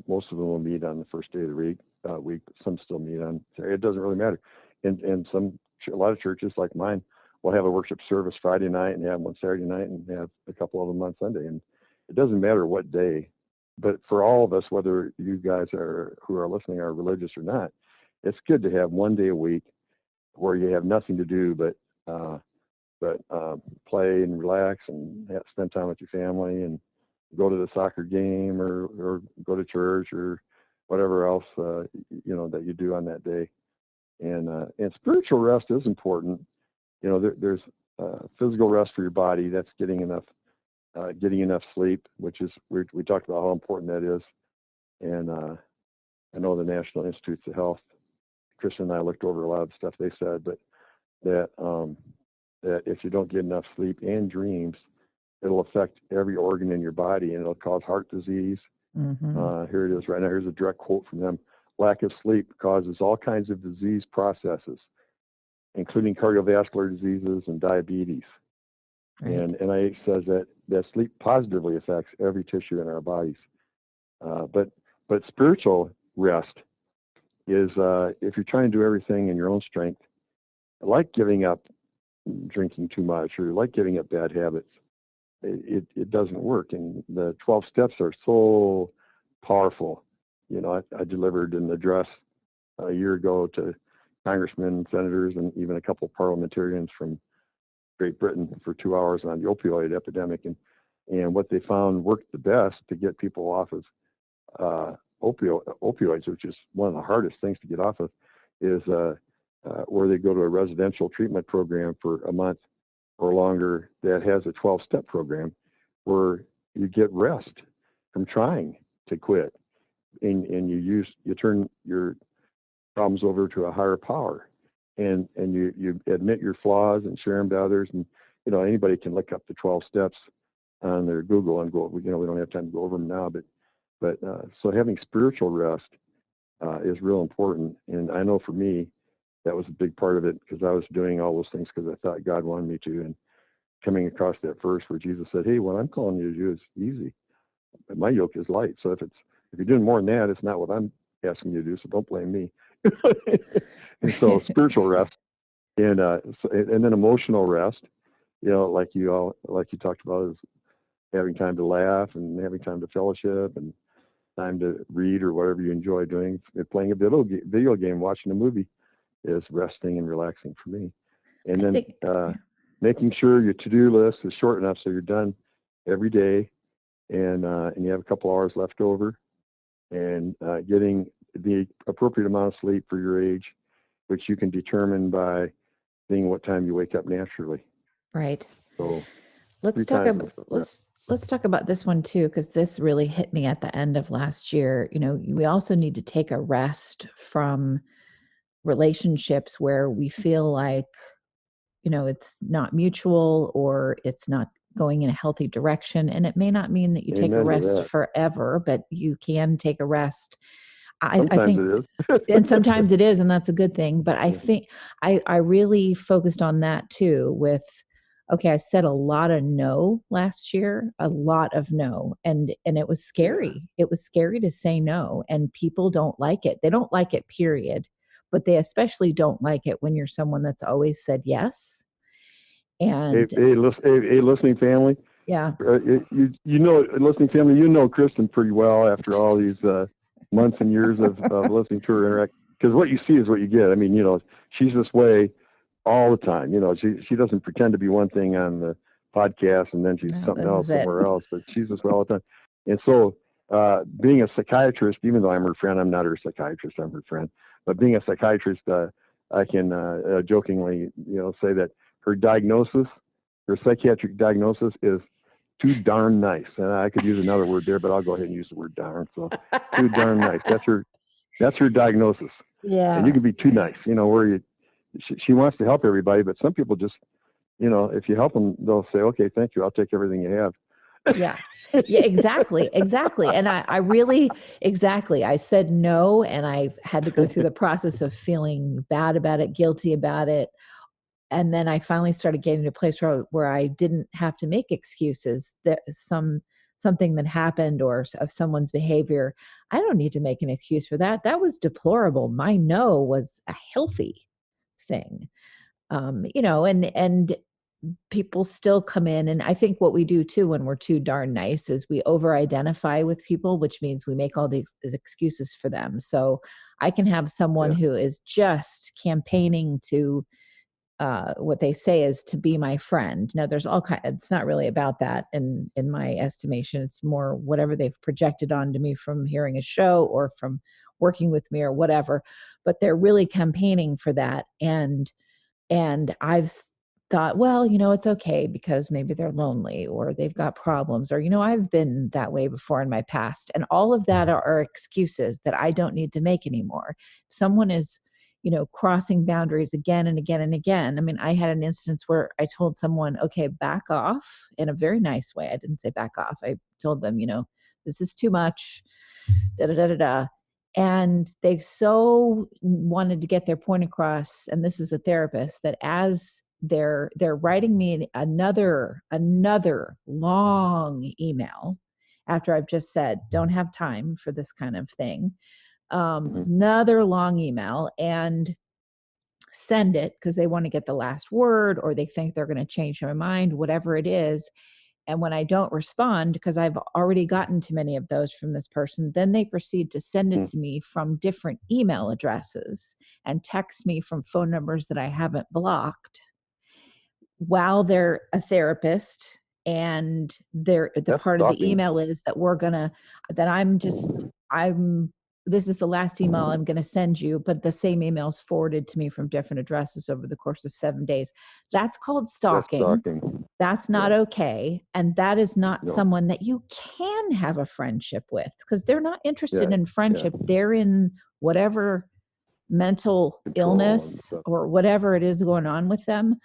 Speaker 3: most of them will meet on the first day of the week. Some still meet on Saturday. It doesn't really matter. And a lot of churches like mine will have a worship service Friday night and have one Saturday night and have a couple of them on Sunday. And it doesn't matter what day. But for all of us, whether you guys who are listening are religious or not, it's good to have one day a week where you have nothing to do but play and relax and spend time with your family and go to the soccer game or go to church or whatever else that you do on that day. And spiritual rest is important. There's physical rest for your body. That's getting enough sleep, which is we talked about how important that is. And I know the National Institutes of Health, Kristin and I looked over a lot of the stuff they said, but that if you don't get enough sleep and dreams, it'll affect every organ in your body, and it'll cause heart disease.
Speaker 2: Mm-hmm.
Speaker 3: Here it is right now. Here's a direct quote from them. Lack of sleep causes all kinds of disease processes, including cardiovascular diseases and diabetes.
Speaker 2: Right.
Speaker 3: And NIH says that sleep positively affects every tissue in our bodies. But spiritual rest is if you're trying to do everything in your own strength, like giving up drinking too much or like giving up bad habits, it doesn't work. And the 12 steps are so powerful. I delivered an address a year ago to congressmen, senators, and even a couple of parliamentarians from Great Britain for 2 hours on the opioid epidemic. And what they found worked the best to get people off of opioids, which is one of the hardest things to get off of, is where they go to a residential treatment program for a month or longer that has a 12-step program where you get rest from trying to quit, and you turn your problems over to a higher power, and you admit your flaws and share them to others. And anybody can look up the 12 steps on their Google and go. We don't have time to go over them now, but so having spiritual rest is real important. And I know for me, that was a big part of it, because I was doing all those things because I thought God wanted me to. And coming across that verse where Jesus said, "Hey, what I'm calling you to do is easy. My yoke is light." So if you're doing more than that, it's not what I'm asking you to do. So don't blame me. And so spiritual rest, and then emotional rest. Like you talked about, is having time to laugh and having time to fellowship and time to read or whatever you enjoy doing. Playing a video game, watching a movie is resting and relaxing for me. And then making sure your to-do list is short enough so you're done every day, and you have a couple hours left over, and getting the appropriate amount of sleep for your age, which you can determine by seeing what time you wake up naturally.
Speaker 2: Right.
Speaker 3: So
Speaker 2: let's talk about this one too, because this really hit me at the end of last year. We also need to take a rest from relationships where we feel like, it's not mutual, or it's not going in a healthy direction. And it may not mean that you take a rest forever, but you can take a rest. I think
Speaker 3: it is.
Speaker 2: and sometimes it is, and that's a good thing. But I think I really focused on that too with, okay, I said a lot of no last year, a lot of no. And it was scary. Yeah. It was scary to say no, and people don't like it. They don't like it, period. But they especially don't like it when you're someone that's always said yes. And
Speaker 3: hey, listening family.
Speaker 2: Yeah.
Speaker 3: Listening family, Kristin pretty well after all these months and years of listening to her interact. Because what you see is what you get. I mean, she's this way all the time. She doesn't pretend to be one thing on the podcast and then she's something else somewhere else. But she's this way all the time. And so, being a psychiatrist, even though I'm her friend, I'm not her psychiatrist. I'm her friend. But being a psychiatrist, I can jokingly, say that her psychiatric diagnosis is too darn nice. And I could use another word there, but I'll go ahead and use the word darn. So too darn nice. That's her diagnosis.
Speaker 2: Yeah.
Speaker 3: And you can be too nice, where she wants to help everybody, but some people just, if you help them, they'll say, "Okay, thank you. I'll take everything you have."
Speaker 2: Yeah. Yeah, exactly. And I really, I said no, and I had to go through the process of feeling bad about it, guilty about it. And then I finally started getting to a place where I didn't have to make excuses. That something that happened or of someone's behavior, I don't need to make an excuse for that. That was deplorable. My no was a healthy thing. And people still come in. And I think what we do too, when we're too darn nice, is we over-identify with people, which means we make all these excuses for them. So I can have someone who is just campaigning to, what they say is to be my friend. Now there's it's not really about that in my estimation. It's more whatever they've projected onto me from hearing a show or from working with me or whatever, but they're really campaigning for that. And I've thought, well, it's okay because maybe they're lonely or they've got problems, or, I've been that way before in my past. And all of that are excuses that I don't need to make anymore. If someone is, crossing boundaries again and again and again. I mean, I had an instance where I told someone, okay, back off, in a very nice way. I didn't say back off. I told them, this is too much, da da da da da. And they so wanted to get their point across, and this is a therapist, that as they're writing me another long email after I've just said, don't have time for this kind of thing, another long email, and send it because they want to get the last word, or they think they're going to change my mind, whatever it is. And when I don't respond, because I've already gotten to many of those from this person, then they proceed to send it to me from different email addresses and text me from phone numbers that I haven't blocked, while they're a therapist. And the part of the email is that I'm this is the last email I'm going to send you, but the same email is forwarded to me from different addresses over the course of 7 days. That's called stalking.
Speaker 3: That's stalking.
Speaker 2: That's not okay. And that is not
Speaker 3: No.
Speaker 2: someone that you can have a friendship with, because they're not interested
Speaker 3: Yeah,
Speaker 2: in friendship.
Speaker 3: yeah.
Speaker 2: They're in whatever mental
Speaker 3: Control and
Speaker 2: illness
Speaker 3: stuff.
Speaker 2: or whatever it is going on with them.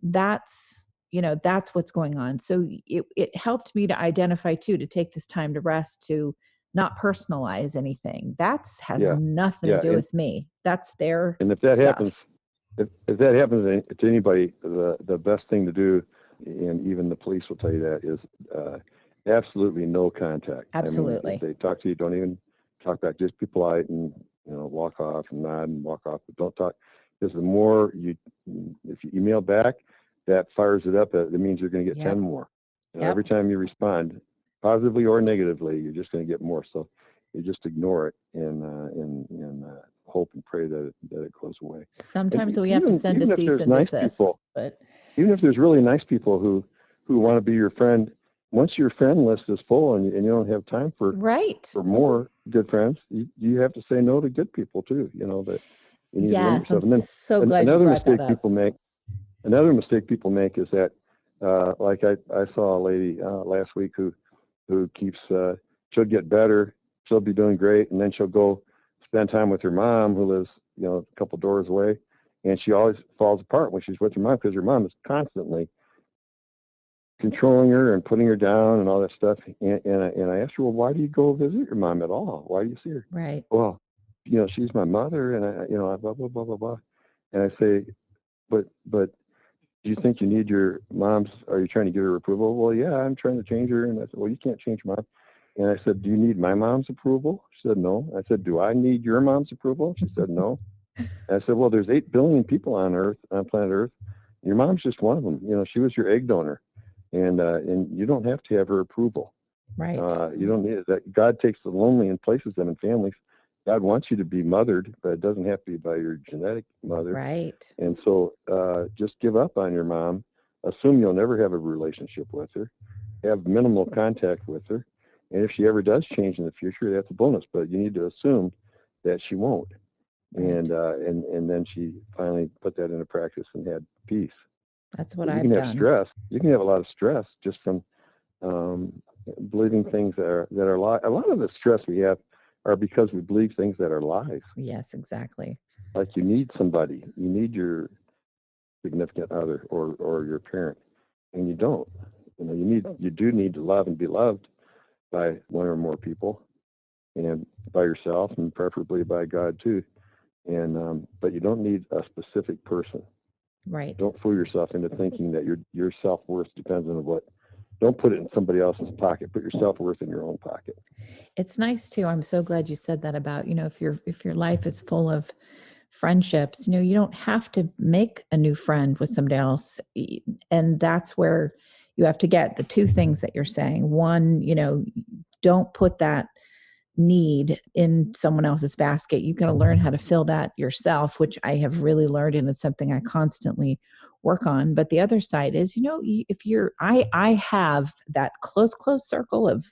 Speaker 2: That's what's going on. So it helped me to identify too, to take this time to rest, to not personalize anything. That's has
Speaker 3: Yeah,
Speaker 2: nothing
Speaker 3: yeah,
Speaker 2: to do
Speaker 3: and-
Speaker 2: with me. That's their
Speaker 3: And if that
Speaker 2: stuff.
Speaker 3: happens, if that happens to anybody, the best thing to do, and even the police will tell you that, is absolutely no contact.
Speaker 2: Absolutely.
Speaker 3: I mean, if they talk to you, don't even talk back. Just be polite and walk off and nod and walk off, but don't talk. Because the more if you email back, that fires it up. That means you're going to get
Speaker 2: Yep.
Speaker 3: 10 more.
Speaker 2: Yep.
Speaker 3: Every time you respond, positively or negatively, you're just going to get more. So you just ignore it and hope and pray that it goes away.
Speaker 2: Sometimes
Speaker 3: And
Speaker 2: we have to send a
Speaker 3: even if
Speaker 2: cease
Speaker 3: there's
Speaker 2: and
Speaker 3: nice
Speaker 2: desist.
Speaker 3: people,
Speaker 2: But
Speaker 3: even if there's really nice people who want to be your friend, once your friend list is full and you don't have time for
Speaker 2: right.
Speaker 3: more good friends, you have to say no to good people too. That you need to limit
Speaker 2: Yes, I'm
Speaker 3: yourself. And then
Speaker 2: so glad you
Speaker 3: another
Speaker 2: brought
Speaker 3: mistake
Speaker 2: that up.
Speaker 3: people make is that like I saw a lady last week who keeps she'll get better, she'll be doing great, and then she'll go spend time with her mom who lives a couple doors away, and she always falls apart when she's with her mom because her mom is constantly controlling her and putting her down and all that stuff. And I asked her, well, why do you go visit your mom at all? Why do you see her?
Speaker 2: Right.
Speaker 3: Well, she's my mother, and I blah blah blah blah blah. And I say, but do you think you need your mom's? Are you trying to get her approval? Well, yeah, I'm trying to change her. And I said, well, you can't change mom. And I said, do you need my mom's approval? She said, no. I said, do I need your mom's approval? She said, no. And I said, well, there's 8 billion people on planet Earth. Your mom's just one of them. She was your egg donor, and you don't have to have her approval.
Speaker 2: Right.
Speaker 3: You don't need that. God takes the lonely and places them in families. God wants you to be mothered, but it doesn't have to be by your genetic mother.
Speaker 2: Right.
Speaker 3: And so just give up on your mom. Assume you'll never have a relationship with her. Have minimal contact with her. And if she ever does change in the future, that's a bonus. But you need to assume that she won't.
Speaker 2: Right.
Speaker 3: And then she finally put that into practice and had peace.
Speaker 2: That's what
Speaker 3: But
Speaker 2: I've
Speaker 3: you can
Speaker 2: done.
Speaker 3: have stress. You can have a lot of stress just from believing things that are lies. A lot of the stress we have are because we believe things that are lies.
Speaker 2: Yes, exactly.
Speaker 3: Like you need somebody. You need your significant other or your parent, and you don't. You do need to love and be loved by one or more people, and by yourself, and preferably by God too. And but you don't need a specific person.
Speaker 2: Right.
Speaker 3: Don't fool yourself into thinking that your self-worth depends on what. Don't put it in somebody else's pocket. Put your self-worth in your own pocket.
Speaker 2: It's nice too. I'm so glad you said that about, if your life is full of friendships, you don't have to make a new friend with somebody else. And that's where you have to get the two things that you're saying. One, don't put that need in someone else's basket. You got to learn how to fill that yourself, which I have really learned, and it's something I constantly work on. But the other side is, if I have that close circle of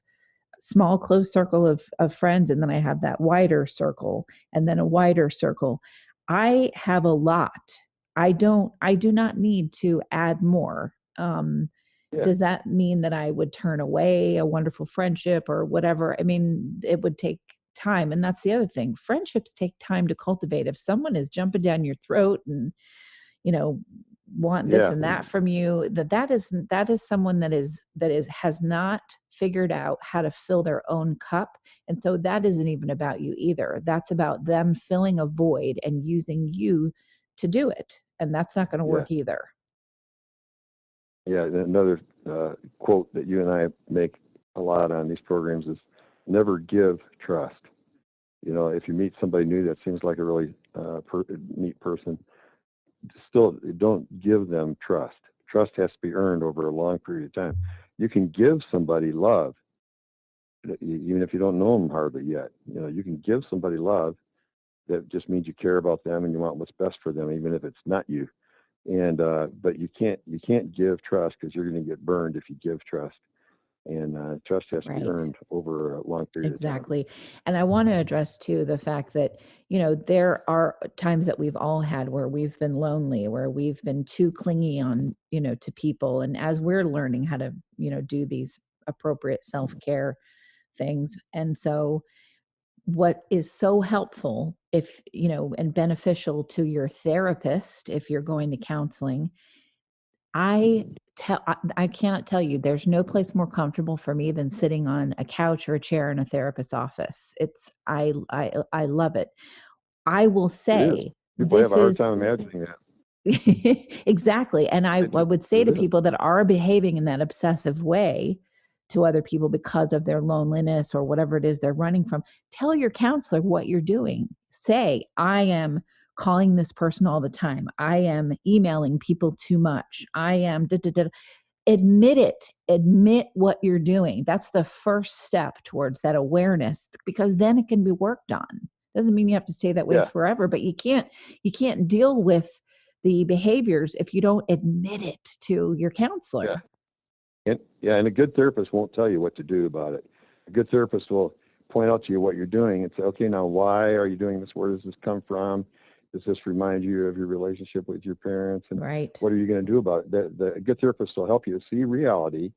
Speaker 2: close circle of friends, and then I have that wider circle, and then a wider circle. I have a lot. I do not need to add more. Does that mean that I would turn away a wonderful friendship or whatever? I mean, it would take time. And that's the other thing. Friendships take time to cultivate. If someone is jumping down your throat and, want this and that from you, that is someone that has not figured out how to fill their own cup. And so that isn't even about you either. That's about them filling a void and using you to do it. And that's not going to work either.
Speaker 3: Yeah, another quote that you and I make a lot on these programs is never give trust. If you meet somebody new that seems like a really neat person, still don't give them trust. Trust has to be earned over a long period of time. You can give somebody love, even if you don't know them hardly yet. You can give somebody love that just means you care about them and you want what's best for them, even if it's not you. And but you can't give trust, because you're going to get burned if you give trust. And trust has to be
Speaker 2: Right.
Speaker 3: earned over a long period of time.
Speaker 2: Exactly. And I want to address too the fact that, there are times that we've all had where we've been lonely, where we've been too clingy on, to people. And as we're learning how to, do these appropriate self-care things. And so what is so helpful if, and beneficial to your therapist, if you're going to counseling, I cannot tell you, there's no place more comfortable for me than sitting on a couch or a chair in a therapist's office. I love it. I will
Speaker 3: It is.
Speaker 2: say
Speaker 3: People have
Speaker 2: this
Speaker 3: a hard
Speaker 2: is
Speaker 3: time imagining that.
Speaker 2: exactly. And I would say
Speaker 3: It
Speaker 2: to
Speaker 3: is.
Speaker 2: people that are behaving in that obsessive way to other people because of their loneliness or whatever it is they're running from, tell your counselor what you're doing. Say, I am calling this person all the time. I am emailing people too much. I am admit it. Admit what you're doing. That's the first step towards that awareness, because then it can be worked on. Doesn't mean you have to stay that way
Speaker 3: Yeah.
Speaker 2: forever, but you can't deal with the behaviors if you don't admit it to your counselor.
Speaker 3: Yeah. And a good therapist won't tell you what to do about it. A good therapist will point out to you what you're doing and say, okay, now why are you doing this? Where does this come from? Does this remind you of your relationship with your parents? And
Speaker 2: Right.
Speaker 3: what are you going to do about it? The good therapist will help you to see reality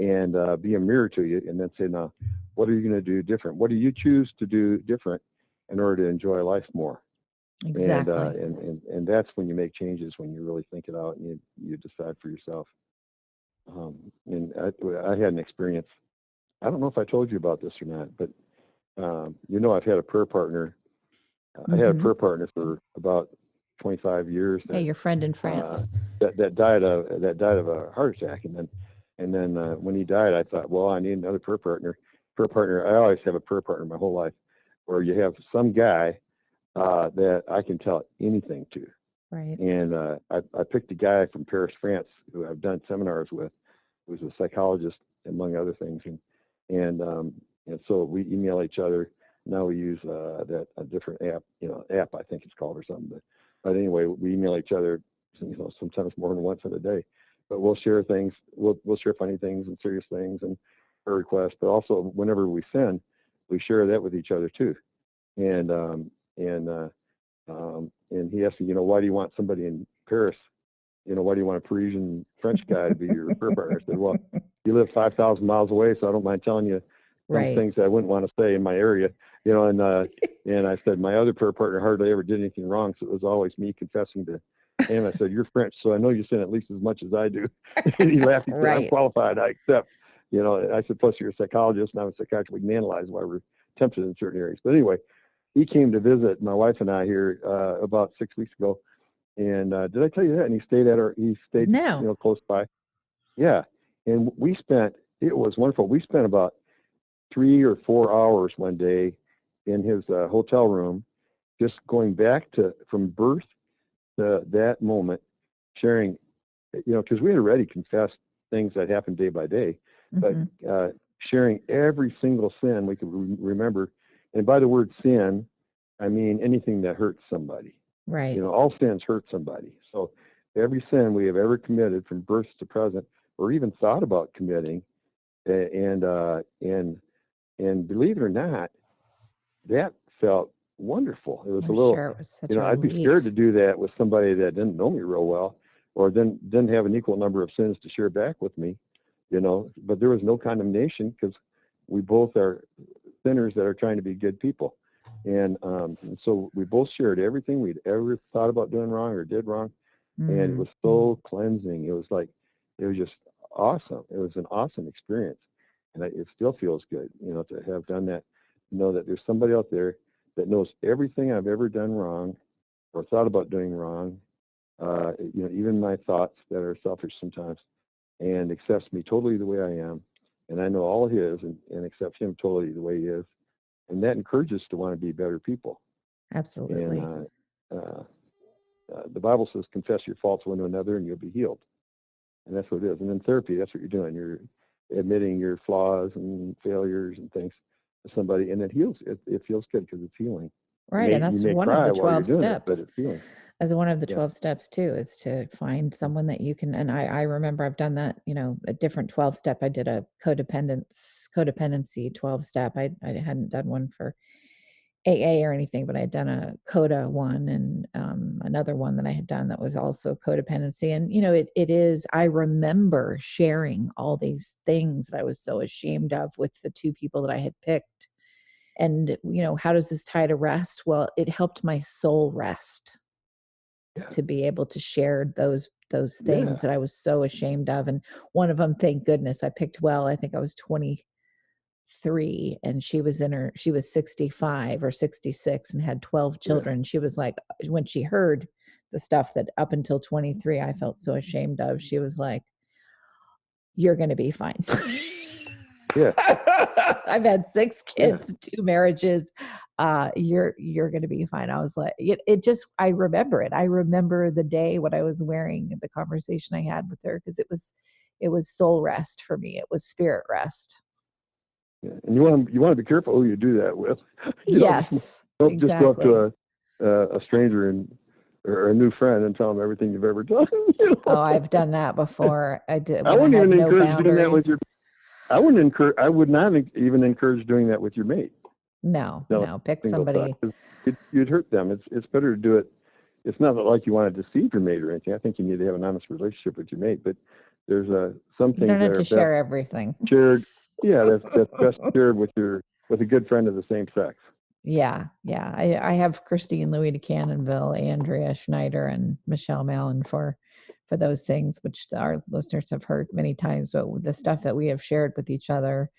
Speaker 3: and be a mirror to you, and then say, now, what are you going to do different? What do you choose to do different in order to enjoy life more?
Speaker 2: Exactly.
Speaker 3: And that's when you make changes, when you really think it out and you decide for yourself. And I had an experience. I don't know if I told you about this or not, but I've had a prayer partner. I had a prayer partner for about 25 years.
Speaker 2: Yeah, your friend in France.
Speaker 3: That died of a heart attack, and then when he died, I thought, well, I need another prayer partner. I always have a prayer partner my whole life, where you have some guy that I can tell anything to.
Speaker 2: Right.
Speaker 3: And I picked a guy from Paris, France, who I've done seminars with, who's a psychologist, among other things. And so we email each other. Now we use a different app, I think it's called, or something. But anyway, we email each other, sometimes more than once in a day. But we'll share things. We'll share funny things and serious things and prayer requests. But also, whenever we sin, we share that with each other too. And he asked me, why do you want somebody in Paris? Why do you want a Parisian French guy to be your prayer partner? I said, well, you live 5,000 miles away, so I don't mind telling you some
Speaker 2: Right.
Speaker 3: things that I wouldn't want to say in my area. And I said, my other prayer partner hardly ever did anything wrong, so it was always me confessing to him. I said, you're French, so I know you sin at least as much as I do. And he laughed. He said,
Speaker 2: Right.
Speaker 3: I'm qualified, I accept. I said, plus you're a psychologist, and I'm a psychiatrist. We can analyze why we're tempted in certain areas. But anyway, he came to visit my wife and I here about 6 weeks ago. And did I tell you that? And he stayed
Speaker 2: No.
Speaker 3: close by. Yeah. And it was wonderful. We spent about 3 or 4 hours one day in his hotel room, just going back from birth to that moment, sharing, because we had already confessed things that happened day by day, but sharing every single sin we could remember. And by the word sin, I mean anything that hurts somebody.
Speaker 2: Right.
Speaker 3: All sins hurt somebody. So every sin we have ever committed from birth to present, or even thought about committing, and believe it or not, that felt wonderful. It was
Speaker 2: I'm
Speaker 3: a little,
Speaker 2: sure it was such a
Speaker 3: I'd be
Speaker 2: relief.
Speaker 3: scared to do that with somebody that didn't know me real well, or didn't have an equal number of sins to share back with me, But there was no condemnation, because we both are sinners that are trying to be good people. And so we both shared everything we'd ever thought about doing wrong or did wrong. And it was so cleansing. It was just awesome. It was an awesome experience. And it still feels good, to have done that, know that there's somebody out there that knows everything I've ever done wrong or thought about doing wrong, even my thoughts that are selfish sometimes, and accepts me totally the way I am. And I know all his and accepts him totally the way he is. And that encourages us to want to be better people.
Speaker 2: Absolutely.
Speaker 3: And the Bible says, confess your faults one to another and you'll be healed. And that's what it is. And in therapy, that's what you're doing. You're admitting your flaws and failures and things to somebody, and it heals. It feels good because it's healing.
Speaker 2: Right. And that's one of the 12 steps.
Speaker 3: But it's healing.
Speaker 2: as one of the
Speaker 3: Yeah.
Speaker 2: 12 steps too, is to find someone that you can, and I remember I've done that, a different 12 step. I did a codependency 12 step. I hadn't done one for AA or anything, but I'd done a CODA one, and another one that I had done that was also codependency. And, it is, I remember sharing all these things that I was so ashamed of with the two people that I had picked. And, how does this tie to rest? Well, it helped my soul rest to be able to share those things that I was so ashamed of. And one of them, thank goodness, I picked well. I think I was 23 and she was 65 or 66 and had 12 children. She was like, when she heard the stuff that up until 23 I felt so ashamed of, she was like, you're going to be fine.
Speaker 3: Yeah.
Speaker 2: I've had 6 kids, 2 marriages. You're going to be fine. I was like, I remember it. I remember the day when I was wearing the conversation I had with her, because it was soul rest for me. It was spirit rest.
Speaker 3: Yeah. And you want to be careful who you do that with.
Speaker 2: Yes,
Speaker 3: don't
Speaker 2: exactly.
Speaker 3: Just go up to a stranger or a new friend and tell them everything you've ever done.
Speaker 2: Oh, I've done that before. I did.
Speaker 3: I wouldn't even encourage
Speaker 2: boundaries.
Speaker 3: doing that with your. I would not even encourage doing that with your mate.
Speaker 2: No, pick somebody.
Speaker 3: You'd hurt them. It's better to do it. It's not like you want to deceive your mate or anything. I think you need to have an honest relationship with your mate. But there's some things
Speaker 2: you don't
Speaker 3: that
Speaker 2: have to share everything.
Speaker 3: Shared. Yeah, that's best shared with a good friend of the same sex.
Speaker 2: Yeah. I have Christine Louis de Cannonville, Andrea Schneider, and Michelle Mallon for those things, which our listeners have heard many times. But the stuff that we have shared with each other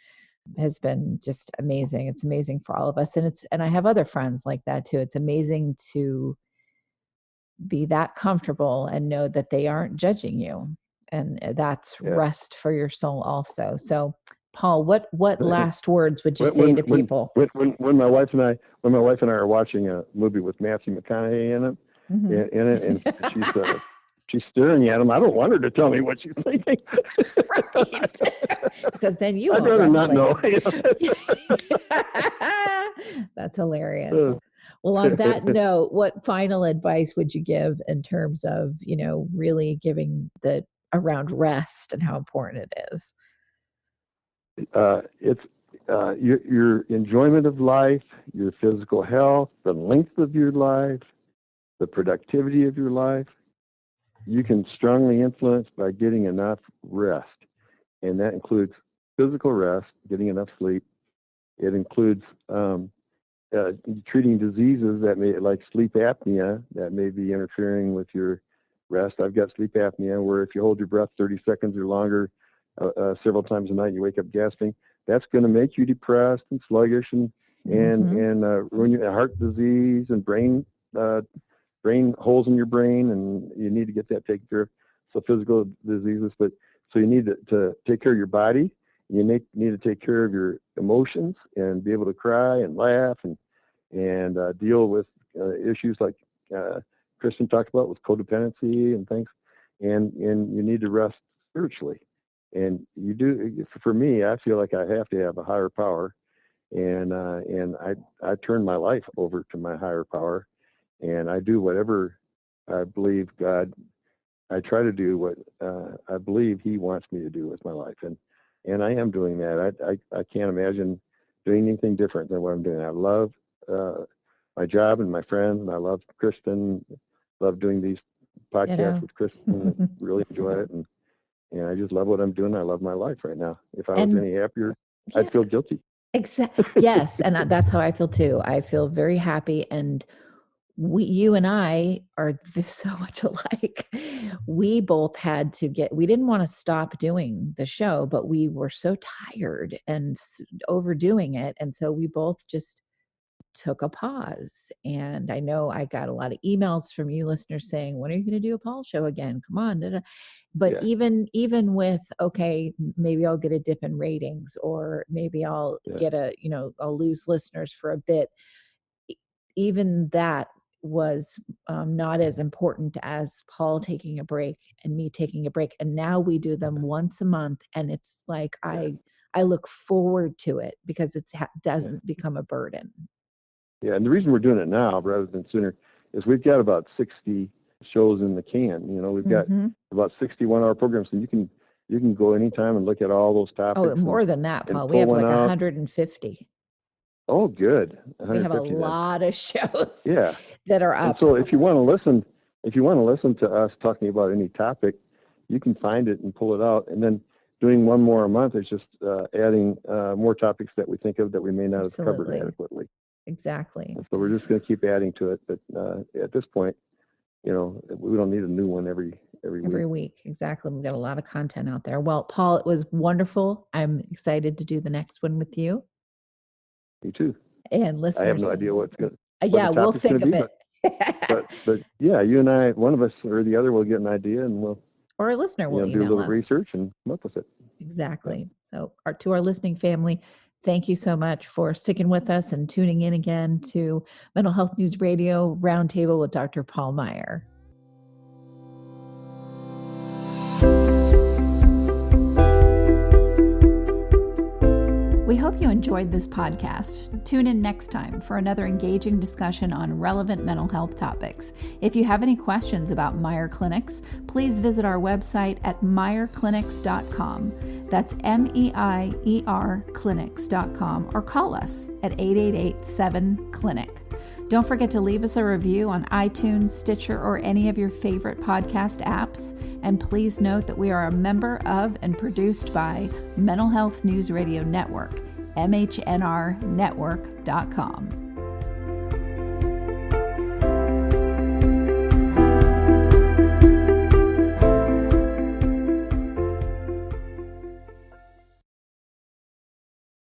Speaker 2: has been just amazing. It's amazing for all of us, and I have other friends like that too. It's amazing to be that comfortable and know that they aren't judging you, and that's rest for your soul also. So, Paul, what last words would you say to people?
Speaker 3: When my wife and I are watching a movie with Matthew McConaughey in it, and she's staring at him, I don't want her to tell me what she's thinking.
Speaker 2: Right. Because then you
Speaker 3: I'd
Speaker 2: won't
Speaker 3: rather not know.
Speaker 2: That's hilarious. Well, on that note, what final advice would you give in terms of, really giving around rest and how important it is?
Speaker 3: It's your enjoyment of life, your physical health, the length of your life, the productivity of your life. You can strongly influence by getting enough rest, and that includes physical rest, getting enough sleep. It includes treating diseases that like sleep apnea, that may be interfering with your rest. I've got sleep apnea where if you hold your breath 30 seconds or longer several times a night, you wake up gasping. That's going to make you depressed and sluggish and ruin your heart disease and brain holes in your brain, and you need to get that taken care of. So physical diseases, but so you need to take care of your body. You need to take care of your emotions and be able to cry and laugh and deal with issues like Kristin talked about with codependency and things. And you need to rest spiritually. And you do. For me, I feel like I have to have a higher power, and I turn my life over to my higher power, and I do whatever I believe God. I try to do what I believe He wants me to do with my life, and I am doing that. I can't imagine doing anything different than what I'm doing. I love my job and my friends, and I love Kristin. Love doing these podcasts with Kristin. Really enjoy it, and I just love what I'm doing. I love my life right now. If I was any happier, I'd feel guilty.
Speaker 2: Exactly. Yes, and that's how I feel too. I feel very happy, and you and I are so much alike. We both had to we didn't want to stop doing the show, but we were so tired and overdoing it. And so we both just took a pause. And I know I got a lot of emails from you listeners saying, when are you going to do a Paul show again? Come on. But even with, okay, maybe I'll get a dip in ratings, or maybe I'll get I'll lose listeners for a bit. Even that was not as important as Paul taking a break and me taking a break. And now we do them once a month, and it's like I look forward to it because it doesn't become a burden.
Speaker 3: Yeah, and the reason we're doing it now rather than sooner is we've got about 60 shows in the can. We've got about 60 1-hour programs, and you can go anytime and look at all those topics.
Speaker 2: Oh, more than that, Paul. We have like 150.
Speaker 3: Oh, good.
Speaker 2: We have a lot of shows that are up.
Speaker 3: And so if you want to listen to us talking about any topic, you can find it and pull it out. And then doing one more a month is just adding more topics that we think of that we may not have covered adequately.
Speaker 2: Exactly.
Speaker 3: And so we're just going to keep adding to it. But at this point, we don't need a new one every week.
Speaker 2: Exactly. We've got a lot of content out there. Well, Paul, it was wonderful. I'm excited to do the next one with you.
Speaker 3: Me too.
Speaker 2: And listeners,
Speaker 3: I have no idea what's good.
Speaker 2: We'll think of it.
Speaker 3: but yeah, you and I, one of us or the other will get an idea, and
Speaker 2: or a listener will
Speaker 3: do a little research and come up with it.
Speaker 2: Exactly. So to our listening family, thank you so much for sticking with us and tuning in again to Mental Health News Radio Roundtable with Dr. Paul Meier. We hope you enjoyed this podcast. Tune in next time for another engaging discussion on relevant mental health topics. If you have any questions about Meier Clinics, please visit our website at meierclinics.com. That's MEIER clinics.com, or call us at 888-7-CLINIC. Don't forget to leave us a review on iTunes, Stitcher, or any of your favorite podcast apps. And please note that we are a member of and produced by Mental Health News Radio Network, MHNRnetwork.com.